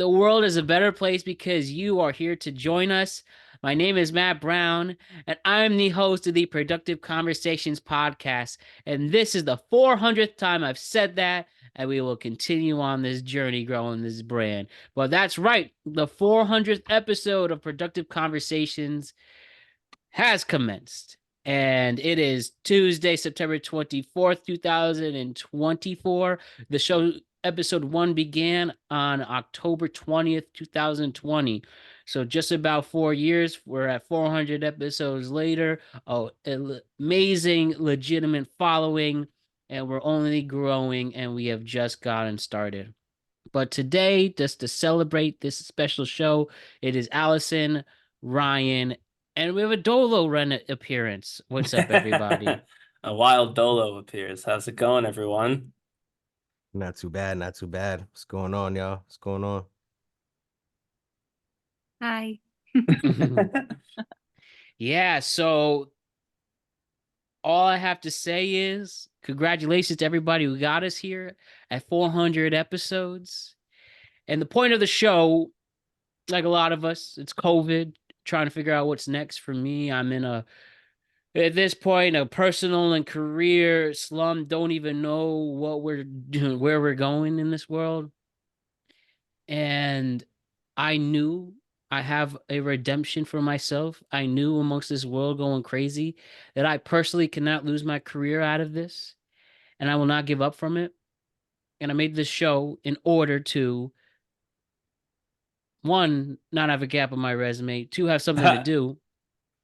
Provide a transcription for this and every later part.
the world is a better place because you are here to join us. My name is Matt Brown, and I'm the host of the Productive Conversations podcast. And this is the 400th time I've said that, and we will continue on this journey growing this brand. But that's right, the 400th episode of Productive Conversations has commenced. And it is Tuesday, September 24th, 2024. The show episode 1 began on October 20th, 2020. So just about 4 years. We're at 400 episodes later. Oh, amazing, legitimate following. And we're only growing, and we have just gotten started. But today, just to celebrate this special show, it is Allison, Ryan, and we have a Dolo run appearance. What's up, everybody? A wild Dolo appears. How's it going, everyone? Not too bad, not too bad. What's going on, y'all? What's going on? Hi. Yeah, so all I have to say is congratulations to everybody who got us here at 400 episodes. And the point of the show, like a lot of us, it's COVID, trying to figure out what's next for me. I'm in at this point, a personal and career slum. Don't even know what we're doing, where we're going in this world. And I knew I have a redemption for myself. I knew amongst this world going crazy that I personally cannot lose my career out of this, and I will not give up from it. And I made this show in order to, one, not have a gap on my resume, two, have something to do.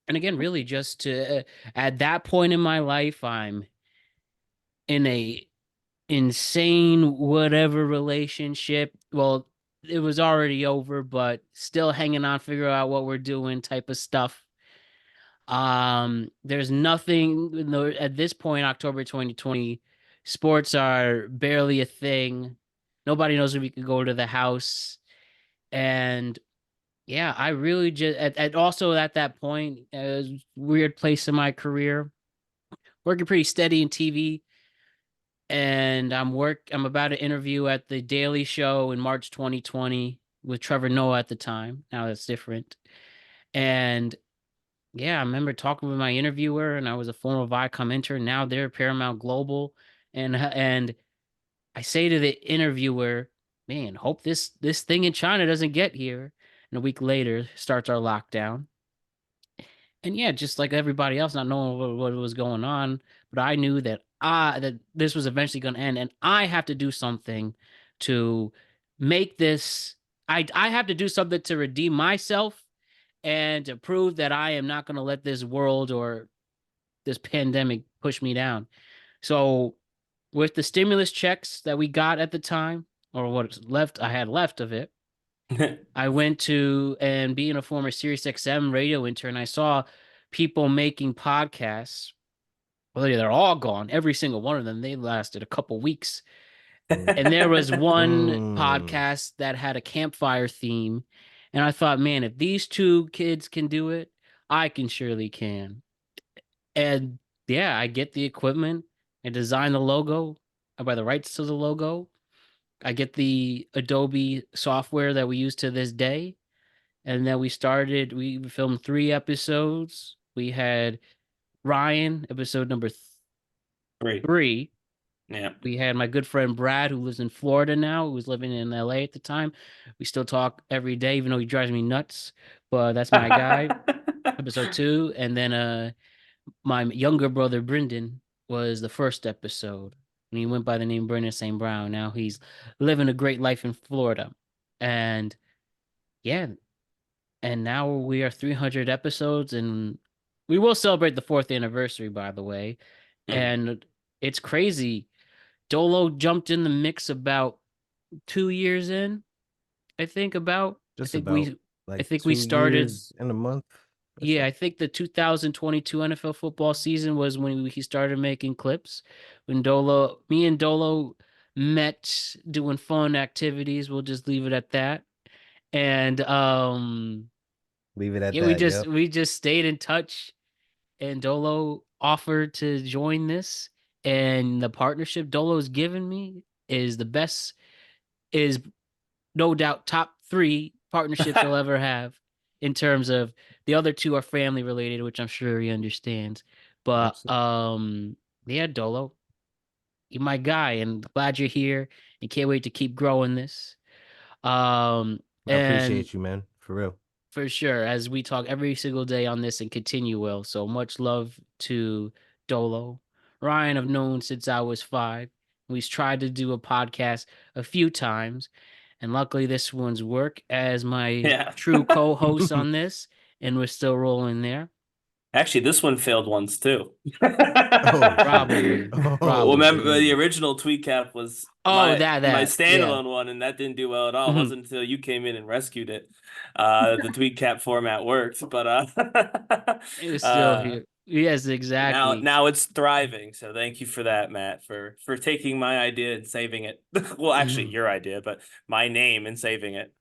And again, really just to, at that point in my life, I'm in a insane whatever relationship. Well, it was already over, but still hanging on, figure out what we're doing type of stuff. There's nothing at this point, October 2020, sports are barely a thing. Nobody knows if we could go to the house. And yeah, I really just also at that point, it was a weird place in my career, working pretty steady in TV. And I'm about to interview at the Daily Show in March 2020 with Trevor Noah at the time. Now that's different. And yeah, I remember talking with my interviewer, and I was a former Viacom intern. Now they're Paramount Global. And I say to the interviewer, man, hope this thing in China doesn't get here. And a week later starts our lockdown. And yeah, just like everybody else, not knowing what was going on, but I knew that that this was eventually going to end, and I have to do something to make this. I have to do something to redeem myself and to prove that I am not going to let this world or this pandemic push me down. So, with the stimulus checks that we got at the time, or what left I had left of it, I went to, and being a former SiriusXM radio intern, I saw people making podcasts. Well, they're all gone. Every single one of them. They lasted a couple weeks. And there was one podcast that had a campfire theme. And I thought, man, if these two kids can do it, I can surely can. And yeah, I get the equipment. I design the logo. I buy the rights to the logo. I get the Adobe software that we use to this day. And then we filmed 3 episodes. We had Ryan, episode number 3. Yeah. We had my good friend Brad, who lives in Florida now, who was living in LA at the time. We still talk every day, even though he drives me nuts. But that's my guy. Episode 2. And then my younger brother, Brendan, was the first episode. And he went by the name Brendan St. Brown. Now he's living a great life in Florida. And yeah, and now we are 300 episodes, and we will celebrate the 4th anniversary, by the way. And it's crazy. Dolo jumped in the mix about 2 years in, I think about. Just I think about, we like I think 2 we started years in a month. Yeah, I think the 2022 NFL football season was when he started making clips. When me and Dolo met doing fun activities. We'll just leave it at that. And Leave it at yeah, that. Yep. we just stayed in touch, and Dolo offered to join this, and the partnership Dolo's given me is the best, is no doubt top three partnerships he'll ever have in terms of the other two are family related, which I'm sure he understands. But yeah, Dolo, you're my guy, and glad you're here, and can't wait to keep growing this. Um, I and appreciate you, man. For real. for sure, as we talk every single day on this and continue will. So much love to Dolo. Ryan, I've known since I was 5. We've tried to do a podcast a few times, and luckily this one's work as my Yeah. true co-host on this, and we're still rolling there. Actually, this one failed once too. Oh shoot. Probably, Oh Well, remember probably. the geez. original tweet cap was Oh, my yeah. standalone one, and that didn't do well at all. It Mhm. wasn't until you came in and rescued it. The tweet cap format worked, but It was still uh here. Yes, now exactly. now it's thriving. So thank you for that, Matt, for taking my idea and saving it. Well, actually, Mhm. your idea, but my name and saving it.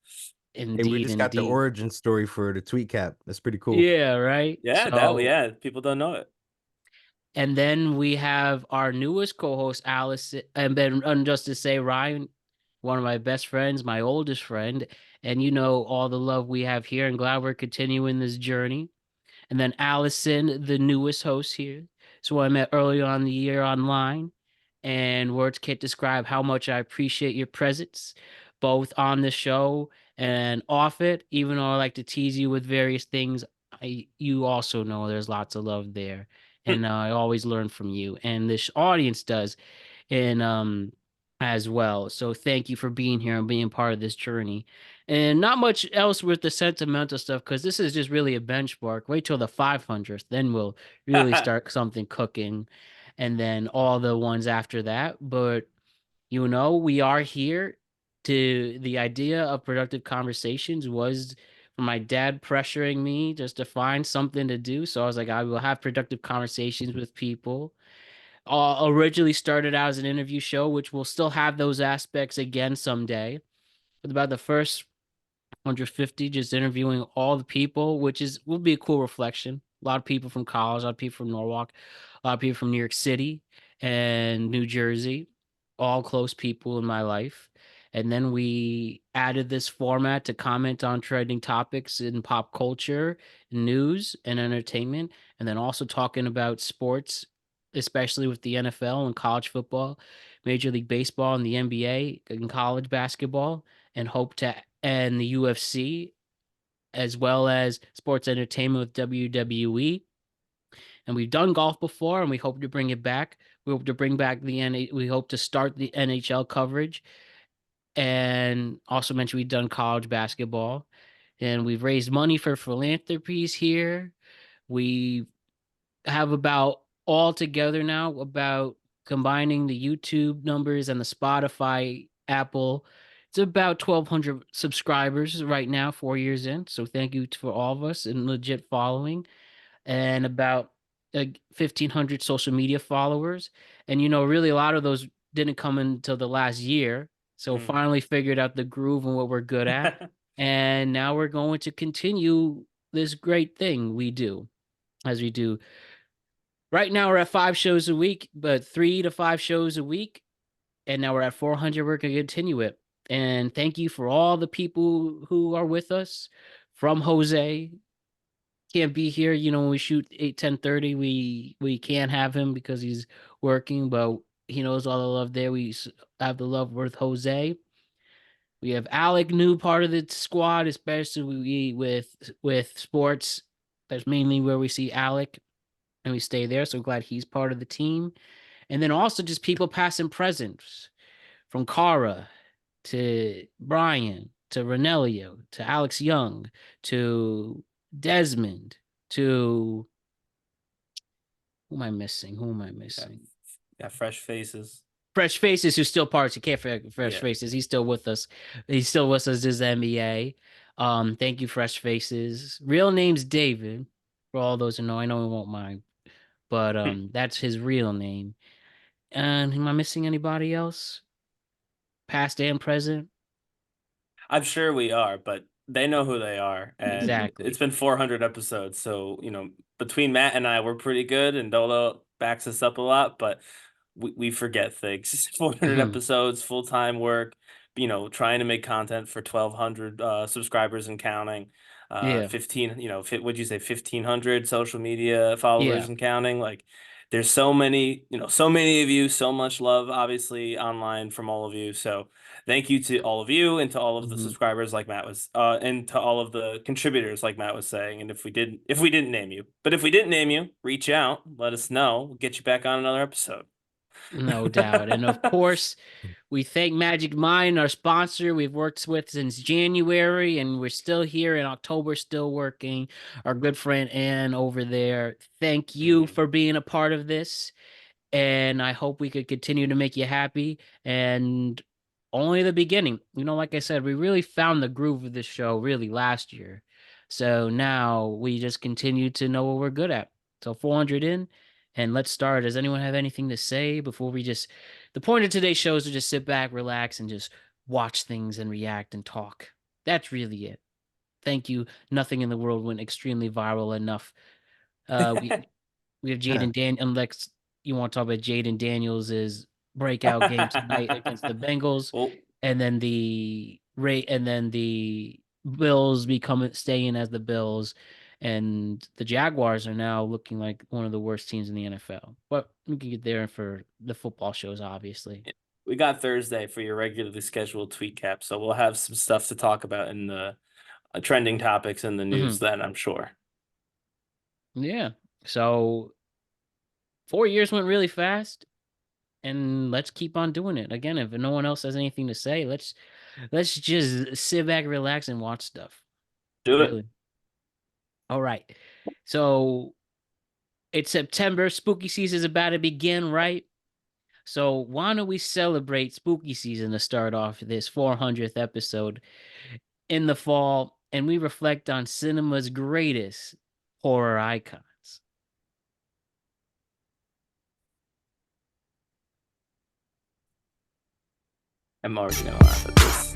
Hey, we Indeed, just got the indeed. origin story for the tweet cap. That's pretty cool. Yeah, right. Yeah, people don't know it. And then we have our newest co-host, Alice, and then just to say, Ryan, one of my best friends, my oldest friend, and you know all the love we have here, and glad we're continuing this journey. And then Allison, the newest host here. So I met earlier on the year online, and words can't describe how much I appreciate your presence, both on the show and off it. Even though I like to tease you with various things, you also know there's lots of love there, and I always learn from you, and this audience does, and as well. So thank you for being here and being part of this journey. And not much else with the sentimental stuff because this is just really a benchmark. Wait till the 500th, then we'll really start something cooking, and then all the ones after that. But you know, we are here to the idea of productive conversations was from my dad pressuring me just to find something to do. So I was like, I will have productive conversations with people. Originally started out as an interview show, which will still have those aspects again someday. But about the first 150, just interviewing all the people, which is will be a cool reflection. A lot of people from college, a lot of people from Norwalk, a lot of people from New York City and New Jersey, all close people in my life. And then we added this format to comment on trending topics in pop culture, news, and entertainment, and then also talking about sports, especially with the NFL and college football, Major League Baseball and the NBA and college basketball, and hope to and the UFC, as well as sports entertainment with WWE. And we've done golf before, and we hope to bring it back. We hope to bring back we hope to start the NHL coverage, and also mention we've done college basketball, and we've raised money for philanthropies here. We have about all together now about combining the YouTube numbers and the Spotify, Apple. It's about 1,200 subscribers right now, 4 years in. So thank you for all of us and legit following, and about 1,500 social media followers. And you know, really, a lot of those didn't come until the last year. So Mm. finally figured out the groove and what we're good at. And now we're going to continue this great thing we do as we do. Right now we're at 5 shows a week, but 3 to 5 shows a week. And now we're at 400. We're going to continue it. And thank you for all the people who are with us. From Jose, can't be here. You know, when we shoot 8, 10:30, we can't have him because he's working, but he knows all the love there. We have the love with Jose. We have Alec, new part of the squad, especially with sports. That's mainly where we see Alec, and we stay there. So glad he's part of the team. And then also just people past and present, from Cara to Brian to Renelio to Alex Young to Desmond to who am I missing? Who am I Yeah, missing? yeah, fresh faces. Fresh Faces, who's still parts. You can't forget Fresh Yeah. Faces. He's still with us. He's still with us as NBA. Thank you, Fresh Faces. Real name's David. For all those who know, I know he won't mind, but that's his real name. And am I missing anybody else? Past and present? I'm sure we are, but they know who they are. And it's Exactly. been 400 episodes. So, between Matt and I, we're pretty good, and Dolo backs us up a lot, but we forget things. 400 Mhm. episodes, full-time work, trying to make content for 1,200 subscribers and counting. Yeah. 15, what'd you say, 1,500 social media followers Yeah. and counting? Like, there's so many of you, so much love, obviously, online from all of you. So thank you to all of you and to all of the Mhm. subscribers, like Matt was, and to all of the contributors, like Matt was saying. And if we didn't name you, reach out, let us know, we'll get you back on another episode. No doubt. And of course, we thank Magic Mind, our sponsor, we've worked with since January, and we're still here in October, still working. Our good friend Ann over there. Thank you for being a part of this. And I hope we could continue to make you happy. And only the beginning. Like I said, we really found the groove of this show really last year. So now we just continue to know what we're good at. So 400 in, and let's start. Does anyone have anything to say before we just? The point of today's show is to just sit back, relax, and just watch things and react and talk. That's really it. Thank you. Nothing in the world went extremely viral enough. We have Jaden unless you want to talk about Jaden Daniels' breakout game tonight against the Bengals, Well, and then the Bills staying as the Bills, and the Jaguars are now looking like one of the worst teams in the NFL. But we can get there for the football shows, obviously. we got Thursday for your regularly scheduled tweet cap, so we'll have some stuff to talk about in the trending topics in the news then, I'm sure. Yeah. So 4 years went really fast, and let's keep on doing it. Again, if no one else has anything to say, let's just sit back, relax, and watch stuff. Do it. Really. All right. So it's September. Spooky season is about to begin, right? So why don't we celebrate spooky season to start off this 400th episode in the fall, and we reflect on cinema's greatest horror icons. I'm already gonna laugh at this.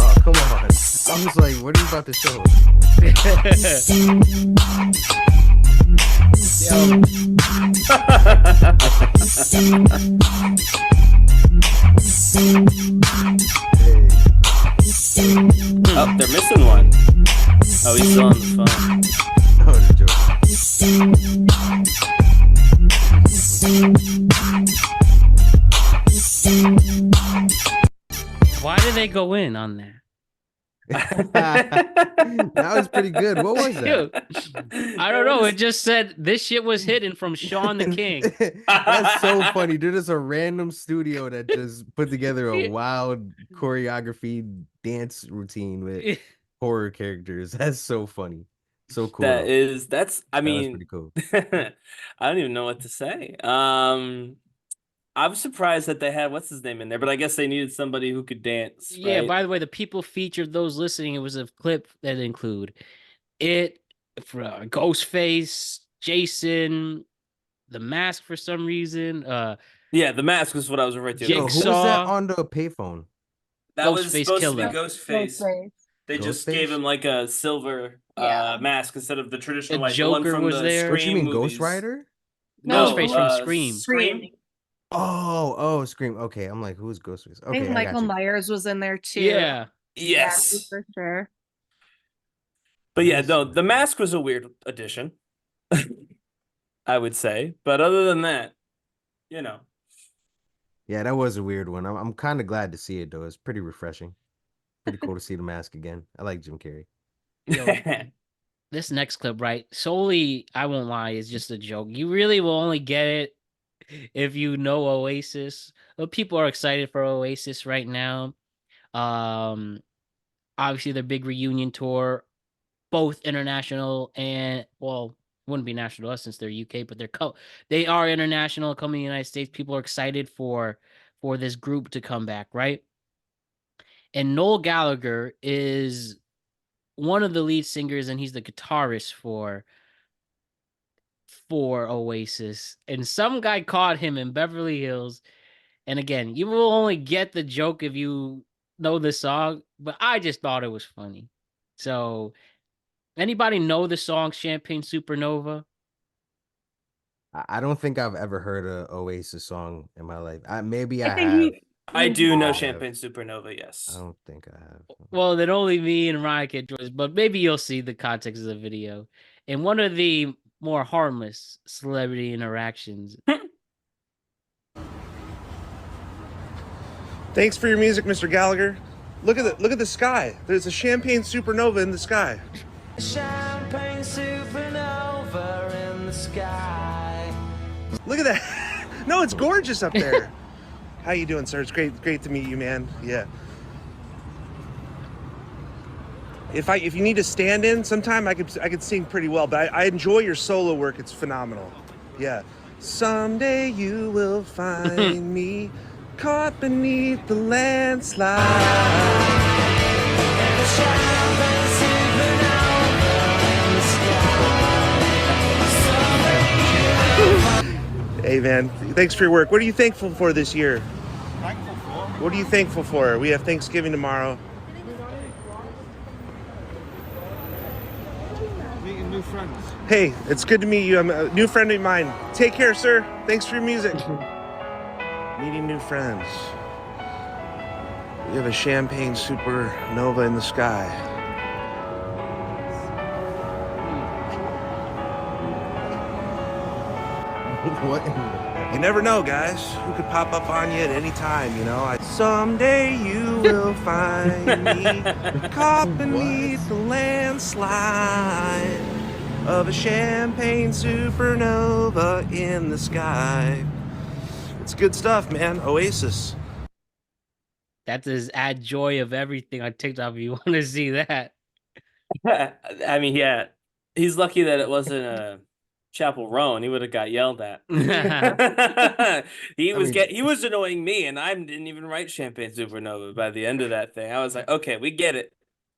Oh, come on. I was like, what are you about to show us? Oh, they're missing one. Oh, he's still on the phone. That was a joke. Why did they go in on that? That was pretty good. What was that? Dude, I don't know. It just said this shit was hidden from Sean the King. That's so funny. Dude, it's a random studio that just put together a wild choreography dance routine with horror characters. That's so funny. So cool. I mean, pretty cool. I don't even know what to say. I'm surprised that they had what's his name in there, but I guess they needed somebody who could dance. Yeah, right? by the way, the people featured, those listening, it was a clip that include it for Ghostface, Jason, The Mask for some reason. Yeah, The Mask was what I was referring to. Yo, who was that on the payphone? That was Ghostface supposed Killer. to be Ghostface. They just gave him like a silver mask instead of the traditional white. Joker the one from was the there. What you mean, movies. Ghost Rider? No, Ghostface from Scream. Scream. Oh, Scream. Okay, I'm like, who's Ghostface? Okay, I think Michael Myers was in there too. Yeah. Yes. Yeah, for sure. But yeah, no, The Mask was a weird addition, I would say. But other than that, Yeah, that was a weird one. I'm kind of glad to see it though. It's pretty refreshing. Pretty cool to see The Mask again. I like Jim Carrey. Yo, this next clip, right? Solely, I won't lie, is just a joke. You really will only get it if you know Oasis. People are excited for Oasis right now. Obviously their big reunion tour, both international and wouldn't be national to us since they're UK, but they are international, coming to the United States. People are excited for this group to come back, right? And Noel Gallagher is one of the lead singers, and he's the guitarist for Oasis. And some guy caught him in Beverly Hills. And again, you will only get the joke if you know the song, but I just thought it was funny. So, anybody know the song Champagne Supernova? I don't think I've ever heard a Oasis song in my life. Maybe I I think have. I you do know have. Champagne Supernova, I yes. don't think I have. Well, then only me and Ryan can join, but maybe you'll see the context of the video. In one of the more harmless celebrity interactions. Thanks for your music, Mr. Gallagher. Look at the sky. There's a champagne supernova in the sky. Champagne supernova in the sky. Look at that. No, it's gorgeous up there. How you doing, sir? It's great to meet you, man. Yeah. If you need to stand in sometime, I could sing pretty well, but I enjoy your solo work. It's phenomenal. Yeah. Someday you will find me caught beneath the landslide. Hey man, thanks for your work. What are you thankful for this year? Thankful for? What are you thankful for? We have Thanksgiving tomorrow. Meeting new friends. Hey, it's good to meet you. I'm a new friend of mine. Take care, sir. Thanks for your music. Meeting new friends. We have a champagne supernova in the sky. What? You never know, guys. Who could pop up on you at any time, you know? Someday you will find me caught beneath the landslide of a champagne supernova in the sky. It's good stuff, man. Oasis. That does add joy of everything on TikTok if you want to see that. I mean, yeah, he's lucky that it wasn't a Chapel Roan. He would have got yelled at. He was annoying me, and I didn't even write Champagne Supernova by the end of that thing. I was like, okay, we get it.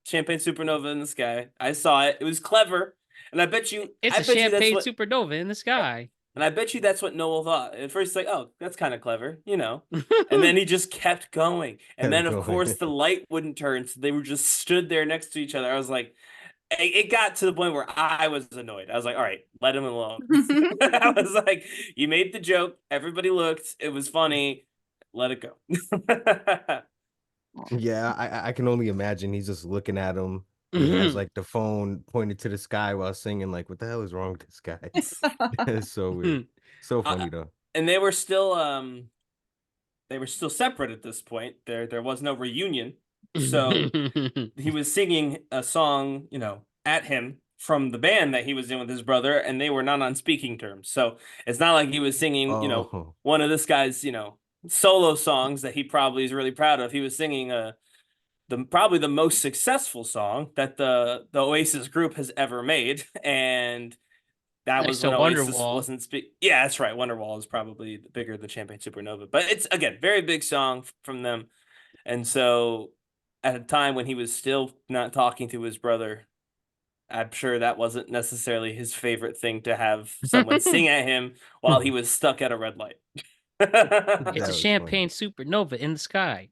Champagne Supernova in the sky. I saw it. It was clever, and I bet you It's a champagne supernova in the sky. And I bet you that's what Noel thought. At first, like, oh, that's kind of clever, you know. And then he just kept going. And then, of course, the light wouldn't turn. So they were just stood there next to each other. I was like, it got to the point where I was annoyed. I was like, all right, let him alone. I was like, you made the joke. Everybody looked. It was funny. Let it go. Yeah, I can only imagine he's just looking at him. And he has like the phone pointed to the sky while singing. Like, what the hell is wrong with this guy? It's so weird. So funny though. And they were still separate at this point. There was no reunion. So he was singing a song, you know, at him from the band that he was in with his brother, and they were not on speaking terms. So it's not like he was singing, you know, one of this guy's, you know, solo songs that he probably is really proud of. He was singing probably the most successful song that the Oasis group has ever made, and that was when Oasis wasn't Yeah, that's right. Wonderwall is probably bigger than Champagne Supernova, but it's again very big song from them, and so at a time when he was still not talking to his brother, I'm sure that wasn't necessarily his favorite thing to have someone sing at him while he was stuck at a red light. It's a champagne supernova in the sky.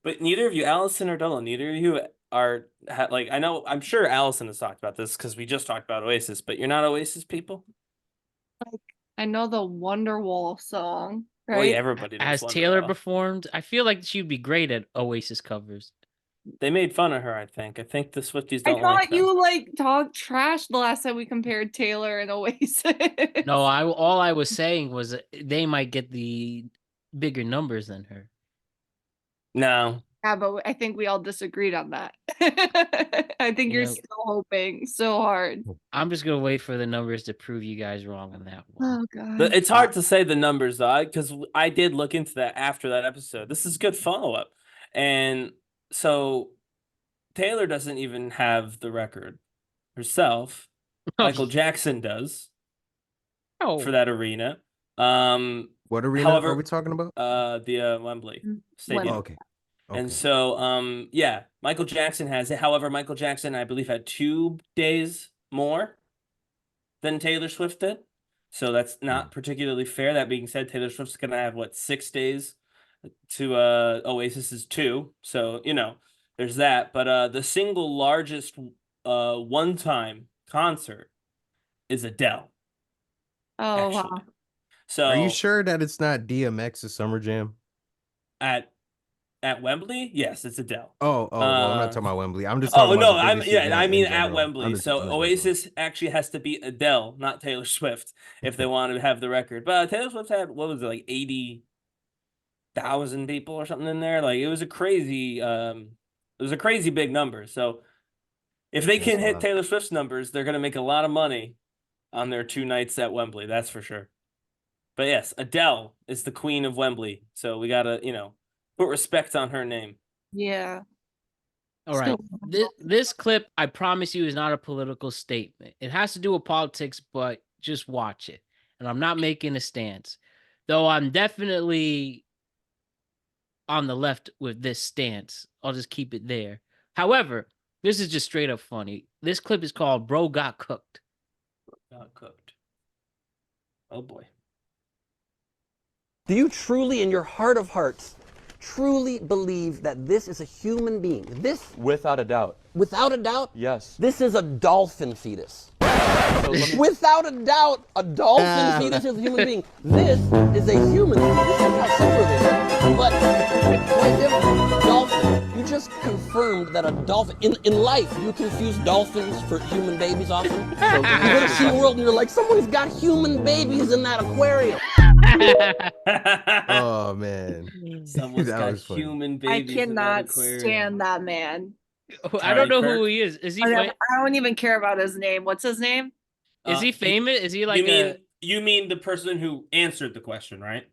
But neither of you, Allison or Della, neither of you are like, I know, I'm sure Allison has talked about this because we just talked about Oasis, but you're not Oasis people? Like, I know the Wonderwall song, right? Well, yeah, everybody knows Has Taylor performed? I feel like she'd be great at Oasis covers. They made fun of her, I think. I think the Swifties I don't like thought you like talked trash the last time we compared Taylor and Oasis. No, all I was saying was they might get the bigger numbers than her. No. Yeah, but I think we all disagreed on that. I think you're still hoping so hard. I'm just gonna wait for the numbers to prove you guys wrong on that one. Oh god. It's hard to say the numbers though, because I did look into that after that episode. This is good follow-up. And so Taylor doesn't even have the record herself. Michael Jackson does for that arena. What arena are we talking about? The Wembley Stadium. Oh, okay. And so, yeah, Michael Jackson has it. However, Michael Jackson, I believe, had 2 days more than Taylor Swift did. So that's not particularly fair. That being said, Taylor Swift's going to have, 6 days to Oasis is 2. So, you know, there's that. But the single largest one-time concert is Adele. Oh, wow. So Are you sure that it's not DMX's Summer Jam? at Wembley, yes, it's Adele. Well, I'm not talking about Wembley. I'm just talking Oh about no, the I biggest event mean in at general. Wembley. So Oasis actually has to beat Adele, not Taylor Swift, if they want to have the record. But Taylor Swift had, what was it, like 80,000 people or something in there? Like it was a crazy big number. So if they can hit Taylor Swift's numbers, they're gonna make a lot of money on their 2 nights at Wembley, that's for sure. But yes, Adele is the queen of Wembley. So we gotta, put respect on her name. Yeah. All right. This clip, I promise you, is not a political statement. It has to do with politics, but just watch it. And I'm not making a stance. Though I'm definitely on the left with this stance. I'll just keep it there. However, this is just straight up funny. This clip is called Bro Got Cooked. Got cooked. Oh boy. Do you truly, in your heart of hearts, truly believe that this is a human being? This, Without a doubt. without a doubt, Yes. this is a dolphin fetus. Without a doubt, a dolphin fetus is a human being. This is a human being. This is how similar they are. But quite different. Dolphin. You just confirmed that a dolphin, in life, you confuse dolphins for human babies often. So you go to SeaWorld and you're like, someone's got human babies in that aquarium. Oh man, Someone's That got was funny. human I babies. in that cannot aquarium. stand that man. I don't know Charlie who Kirk? he is. Is he I don't even care about his name. What's his name? is he famous? Is he like you mean the person who answered the question, right?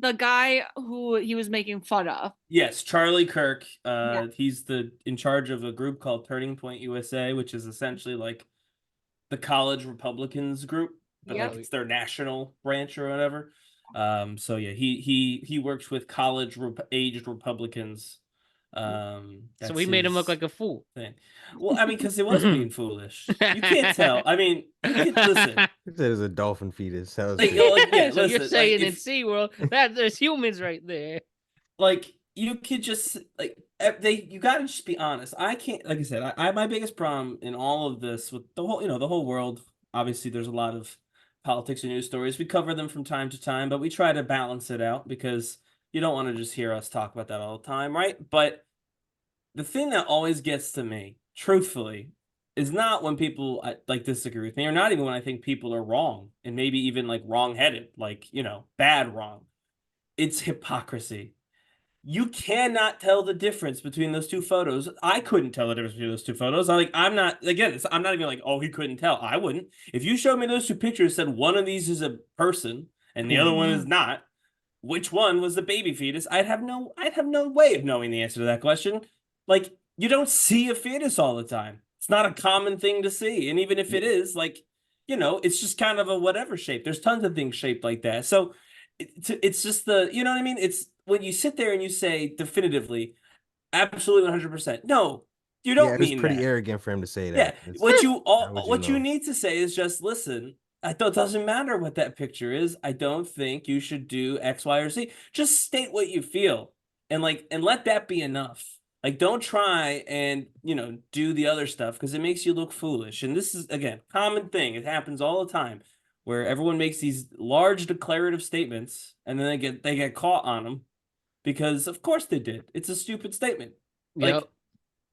The guy who he was making fun of. Yes, Charlie Kirk. Yeah. He's in charge of a group called Turning Point USA, which is essentially like the college Republicans group, but Yep. like it's their national branch or whatever. So yeah, he works with college aged Republicans. so we made him look like a fool. thing. Well, I mean, because it wasn't being foolish. You can't tell. I mean, listen. He said it's a dolphin fetus. That was Like, good. yeah, So you're listen, saying like, in SeaWorld that there's humans right there. like you could just you gotta just be honest. I can't, like I said, I my biggest problem in all of this with the whole world, obviously there's a lot of politics and news stories. We cover them from time to time, but we try to balance it out because you don't want to just hear us talk about that all the time, right? But the thing that always gets to me, truthfully, is not when people like disagree with me, or not even when I think people are wrong and maybe even like wrong-headed, like, bad wrong. It's hypocrisy. You cannot tell the difference between those two photos. I couldn't tell the difference between those two photos. I'm not even like, oh, he couldn't tell. I wouldn't. If you showed me those two pictures, said one of these is a person and the other one is not, which one was the baby fetus? I'd have no way of knowing the answer to that question. Like, you don't see a fetus all the time. It's not a common thing to see. And even if it is, like, it's just kind of a whatever shape. There's tons of things shaped like that. So it's just you know what I mean? It's when you sit there and you say definitively, absolutely 100%. No, you don't mean It's pretty that. arrogant for him to say that. Yeah. It's What not you need to say is just, listen, it doesn't matter what that picture is. I don't think you should do X, Y, or Z. Just state what you feel and let that be enough. Like, don't try and, do the other stuff because it makes you look foolish. And this is, again, common thing. It happens all the time where everyone makes these large declarative statements and then they get caught on them because of course they did. It's a stupid statement. Like, Yep.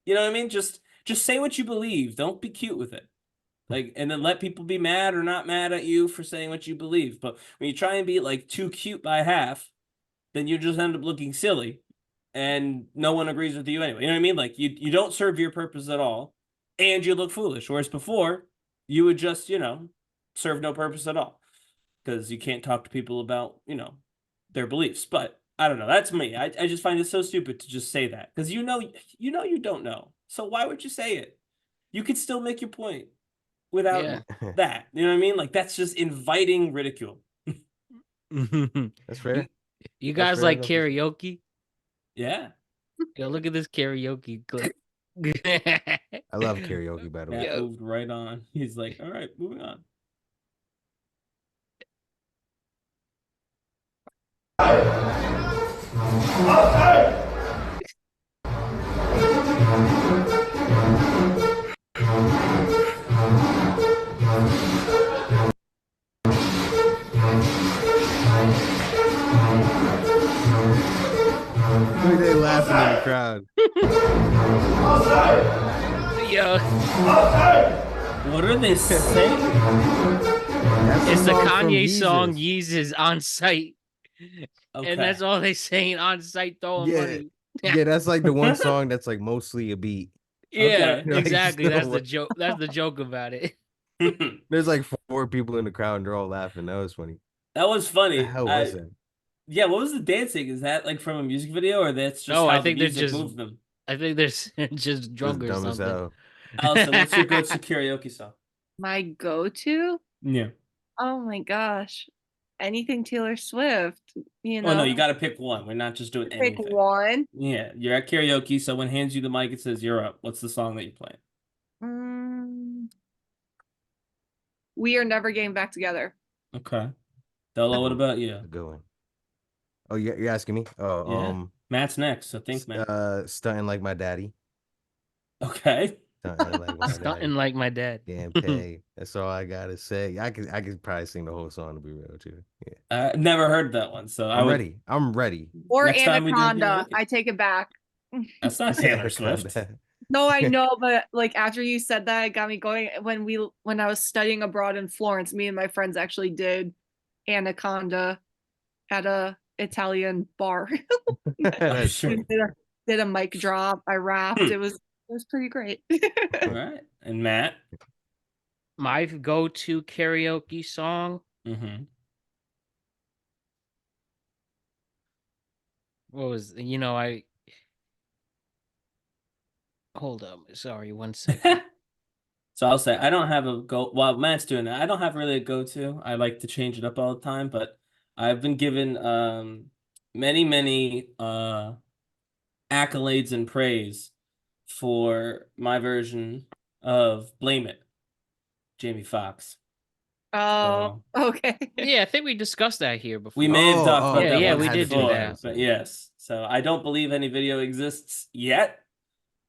you know what I mean? Just say what you believe. Don't be cute with it. Like, and then let people be mad or not mad at you for saying what you believe. But when you try and be like too cute by half, then you just end up looking silly. And no one agrees with you anyway. You know what I mean? Like, you don't serve your purpose at all, and you look foolish. Whereas before, you would just, serve no purpose at all. Because you can't talk to people about, their beliefs. But I don't know. That's me. I just find it so stupid to just say that. Because you don't know. So why would you say it? You could still make your point without that. You know what I mean? Like, that's just inviting ridicule. That's fair. You guys fair like enough. karaoke? Yeah. Yo, look at this karaoke clip. I love karaoke, by the way. Matt moved right on. He's like, all right, moving on. Look, they laughing in the crowd. Yo, What are they saying? That's it's the song from Kanye song Yeezus. Yeezus on site. Okay. And that's all they saying on site throwing Yeah. money. Yeah, that's like the one song that's like mostly a beat. Yeah, Okay. Like, exactly. That's the still- joke. That's the joke about it. There's like 4 people in the crowd and they're all laughing. That was funny. That was What funny. the hell was that? Yeah, what was the dancing? Is that like from a music video, or that's just No, how I the think they're music just moved them? I think they're just It was drunk or dumb as something. hell. Allison, what's your go-to karaoke song? My go-to? Yeah. Oh my gosh. Anything Taylor Swift, you know. Oh no, you got to pick one. We're not just doing Pick anything. one. Yeah, you're at karaoke. Someone hands you the mic. It says you're up. What's the song that you play? We Are Never Getting Back Together. Okay. Dolo, what about you? Good one. Oh, you're asking me? Oh, Yeah. Matt's next, so think, Matt. Stunting Like My Daddy. Okay. Stunting Like My Stunting Daddy. like my dad. Damn pay. That's all I gotta say. I could probably sing the whole song to be real too. Yeah. Never heard that one, so I'm ready. I'm ready. Or Next time we do Anaconda. karaoke. I take it back. That's not Taylor Swift. No, I know, but like after you said that, it got me going. When I was studying abroad in Florence, me and my friends actually did Anaconda at a Italian bar. Oh, sure. Did a mic drop. I rapped. It was pretty great. All right. And Matt? My go-to karaoke song. Mm-hmm. What was I hold up. Sorry, 1 second. So I'll say I don't have a go. While Matt's doing that, I don't have really a go-to. I like to change it up all the time, but I've been given many accolades and praise for my version of Blame It, Jamie Foxx. Oh, okay. Yeah, I think we discussed that here before. We may have talked about that yeah, once we did do before, that. but yes. So I don't believe any video exists yet,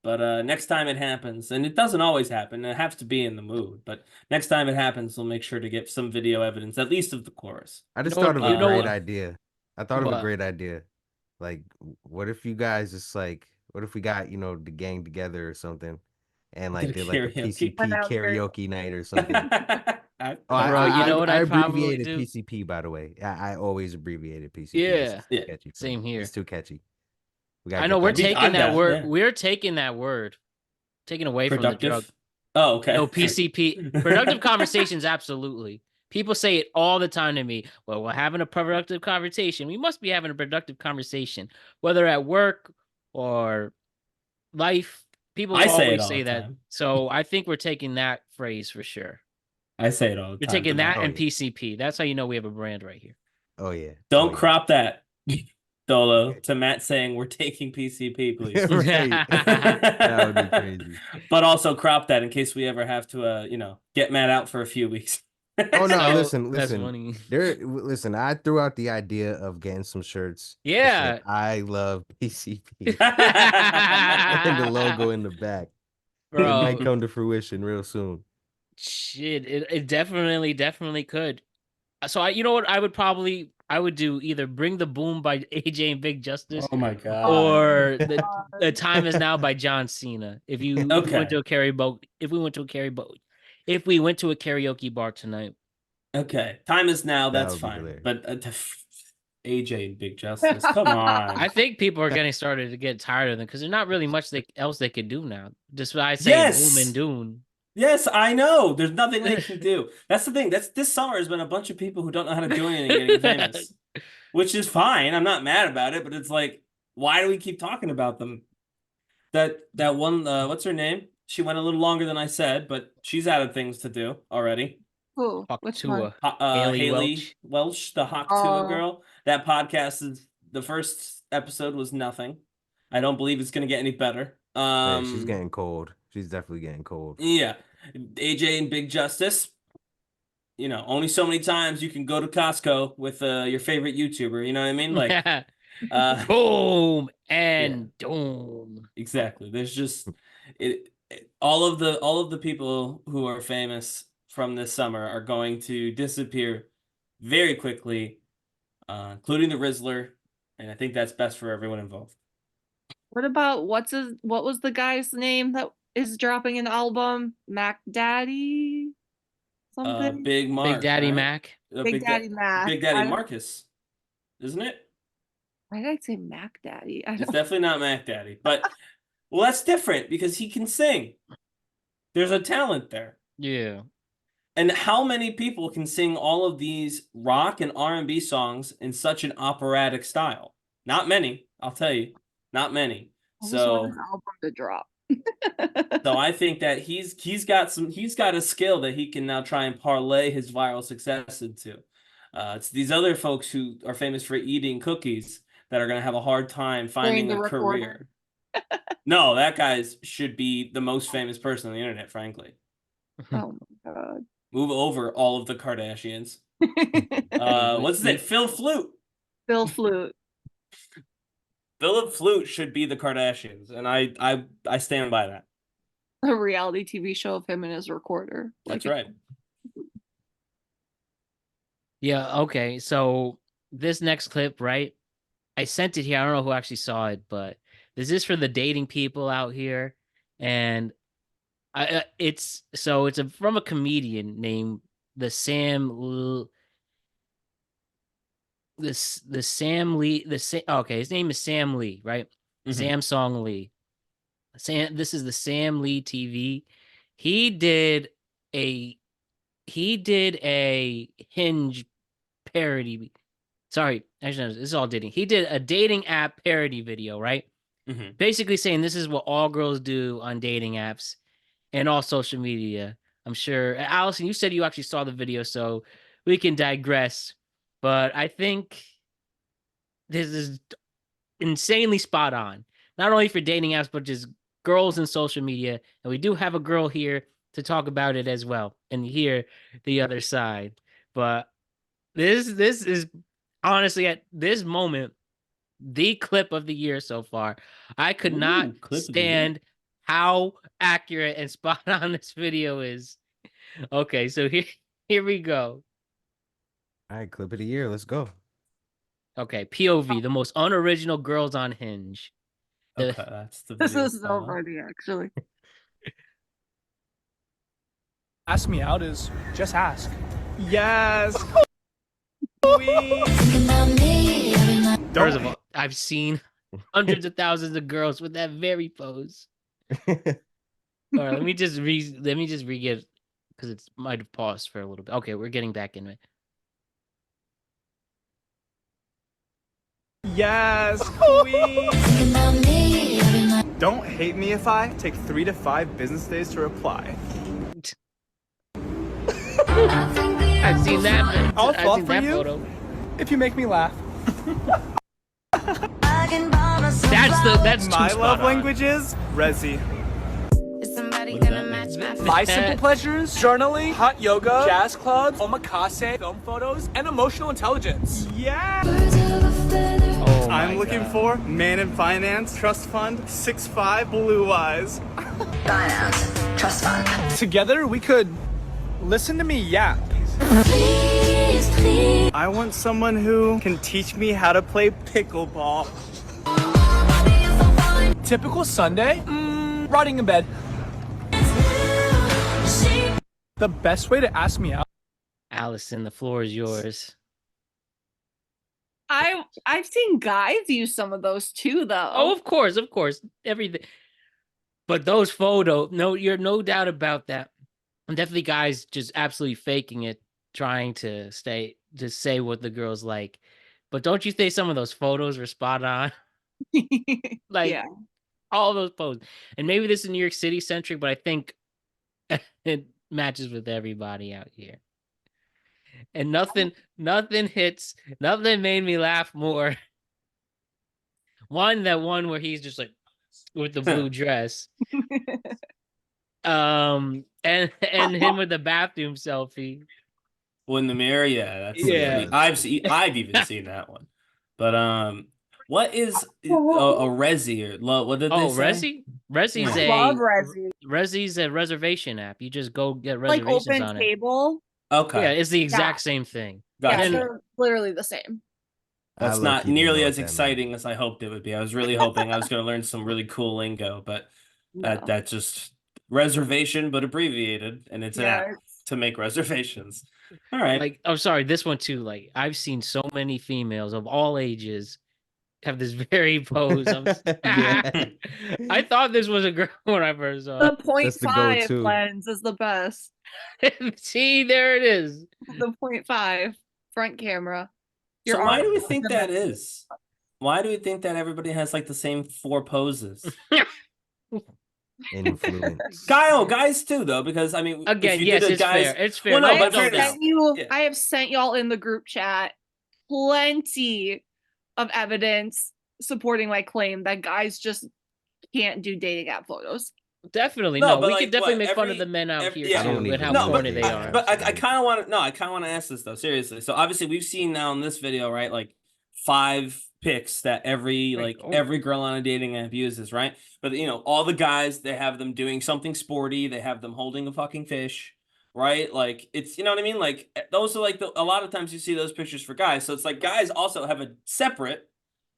but next time it happens, and it doesn't always happen, it has to be in the mood, but next time it happens, we'll make sure to get some video evidence, at least of the chorus. I just thought of a you know great what? idea. I thought of a What? great idea. Like, what if you guys just like, what if we got, the gang together or something and like Did a did like a karaoke. PCP karaoke night or something? I- Bro, you know what I I'd probably abbreviated do? PCP, by the way. I always abbreviated PCP. Yeah. It's too Yeah, catchy for same me. here. It's too catchy. I know we're that. taking I'm that down, word. yeah. We're taking that word. Taking away from the drug. Productive. Oh, okay. No, PCP. Productive conversations, absolutely. People say it all the time to me. Well, we're having a productive conversation. We must be having a productive conversation, whether at work or life. People I say it always all say the that. time. So I think we're taking that phrase for sure. I say it all the You're time. taking to that Matt. and PCP. That's how you know we have a brand right here. Oh yeah. Don't Oh, yeah. crop that, Dolo, to Matt saying we're taking PCP, please. Right. That would be crazy. But also crop that in case we ever have to, get Matt out for a few weeks. Oh no, So, listen. that's funny. Listen, I threw out the idea of getting some shirts. that Yeah. said, I love PCP. And the logo in the back. It might Bro, come to fruition real soon. shit, it definitely could. So you know what I would do either Bring the Boom by AJ and Big Justice Oh my god. or the Time Is Now by John Cena. If you Okay. went to a if we went to a karaoke bar tonight. Okay. Time is now, That that's would be fine. hilarious. But AJ and Big Justice, come on. I think people are getting started to get tired of them because there's not really much else they could do now. Just I say Yes! Boom and Doom. Yes, I know. There's nothing they can do. That's the thing. This summer has been a bunch of people who don't know how to do anything getting famous, which is fine. I'm not mad about it, but it's like, why do we keep talking about them? That one, what's her name? She went a little longer than I said, but she's out of things to do already. Who? Hawk Which one? Tua. Haley Haley Welch, the Hawk Tua girl. That podcast is the first episode was nothing. I don't believe it's gonna get any better. Yeah, she's getting cold. She's definitely getting cold. Yeah. AJ and Big Justice. Only so many times you can go to Costco with your favorite YouTuber. You know what I mean? Like, Boom and Doom. exactly. There's just all of the people who are famous from this summer are going to disappear very quickly, including the Rizzler. And I think that's best for everyone involved. What about what was the guy's name that is dropping an album? Mac Daddy something? Big Mark, Big Daddy right? Mac. Big Daddy Mac. Big Daddy Marcus, isn't it? Why did I say Mac Daddy? It's definitely not Mac Daddy, but well, that's different because he can sing. There's a talent there. Yeah. And how many people can sing all of these rock and R&B songs in such an operatic style? Not many, I'll tell you. Not many. I just want an album to drop. So I think that he's got a skill that he can now try and parlay his viral success into. It's these other folks who are famous for eating cookies that are going to have a hard time finding a career. No, that guy should be the most famous person on the internet, frankly. Oh my god. Move over all of the Kardashians. What's his name? Phil Flute. Phil Flute. Philip Flute should be the Kardashians, and I stand by that. A reality TV show of him and his recorder. That's right. Yeah, okay. So this next clip, right? I sent it here. I don't know who actually saw it, but this is for the dating people out here. And it's from a comedian named the Sam Lee. Okay, his name is Sam Lee, right? Mm-hmm. Samsung Lee. This is the Sam Lee TV. He did a Hinge parody. Sorry, actually, no, this is all dating. He did a dating app parody video, right? Mm-hmm. Basically saying this is what all girls do on dating apps and all social media. I'm sure, Allison, you said you actually saw the video, so we can digress. But I think this is insanely spot on, not only for dating apps, but just girls in social media. And we do have a girl here to talk about it as well and hear the other side. But this is honestly at this moment the clip of the year so far. I could not stand how accurate and spot on this video is. Okay, so here we go. All right, clip of the year. Let's go. Okay, POV, the most unoriginal girls on Hinge. Okay, that's the video. This is so funny, actually. Ask me out is just ask. Yes. First of all, I've seen hundreds of thousands of girls with that very pose. All right, let me just re-get because it might have paused for a little bit. Okay, we're getting back in it. Yes, queen. Don't hate me if I take 3 to 5 business days to reply. I've seen that. I'll fall seen for that you photo. if you make me laugh. That's my too love spot on. language is Resi. My simple pleasures: journaling, hot yoga, jazz clubs, omakase, film photos, and emotional intelligence. Yeah. Oh I'm looking for man in finance, trust fund, 6'5", blue eyes. Finance, trust fund. Together we could listen to me yap. Please, please. I want someone who can teach me how to play pickleball. Typical Sunday? Rotting in bed. The best way to ask me out. Allison, the floor is yours. I've seen guys use some of those too, though. Oh, of course, everything. But those photos, you're no doubt about that. And definitely guys just absolutely faking it, trying to say what the girls like. But don't you think some of those photos were spot on? Like, yeah. all those poses. And maybe this is New York City centric, but I think it matches with everybody out here. And nothing made me laugh more. That one where he's just like with the blue dress. And him with the bathroom selfie. Well, in the mirror, yeah. Yeah. I've even seen that one. But what is a Resi or what did they say? Resi's Love Resi. Resi's a reservation app. You just go get Like reservations Open on Table. Okay. Yeah, it's the exact same thing. Gotcha. Yeah, they're literally the same. That's not low-key didn't know nearly what as that meant. exciting as I hoped it would be. I was really hoping I was going to learn some really cool lingo, but No. that just reservation, but abbreviated, and it's an Yeah, app to make reservations. All right. Like, I'm sorry, this one too. Like, I've seen so many females of all ages have this very pose. Yeah. I thought this was a girl when I first saw the point That's the 0.5 go-to. lens is the best. it. See, there it is. The 0.5 front camera. So Your why do we arm- think that is? Why do we think that everybody has like the same 4 poses? Influence. Guys too though, because I mean, if Again, you yes, did a it's guys, fair. It's fair. Well, no, I No, but have no fair doubt. sent you. Yeah. I have sent y'all in the group chat plenty of evidence supporting my claim that guys just can't do dating app photos. Definitely. No, No, but we like, can definitely what, make fun of every- the men out every- here yeah. I don't too, and even how look corny at they dating are. But I apps. kind of want to. No, I kind of want to ask this though, seriously. So obviously, we've seen now in this video, right? Like 5 pics that every Right. every girl on a dating app uses, right? But you know, all the guys, they have them doing something sporty. They have them holding a fucking fish, right? Like it's, you know what I mean? Like those are like a lot of times you see those pictures for guys. So it's like guys also have a separate,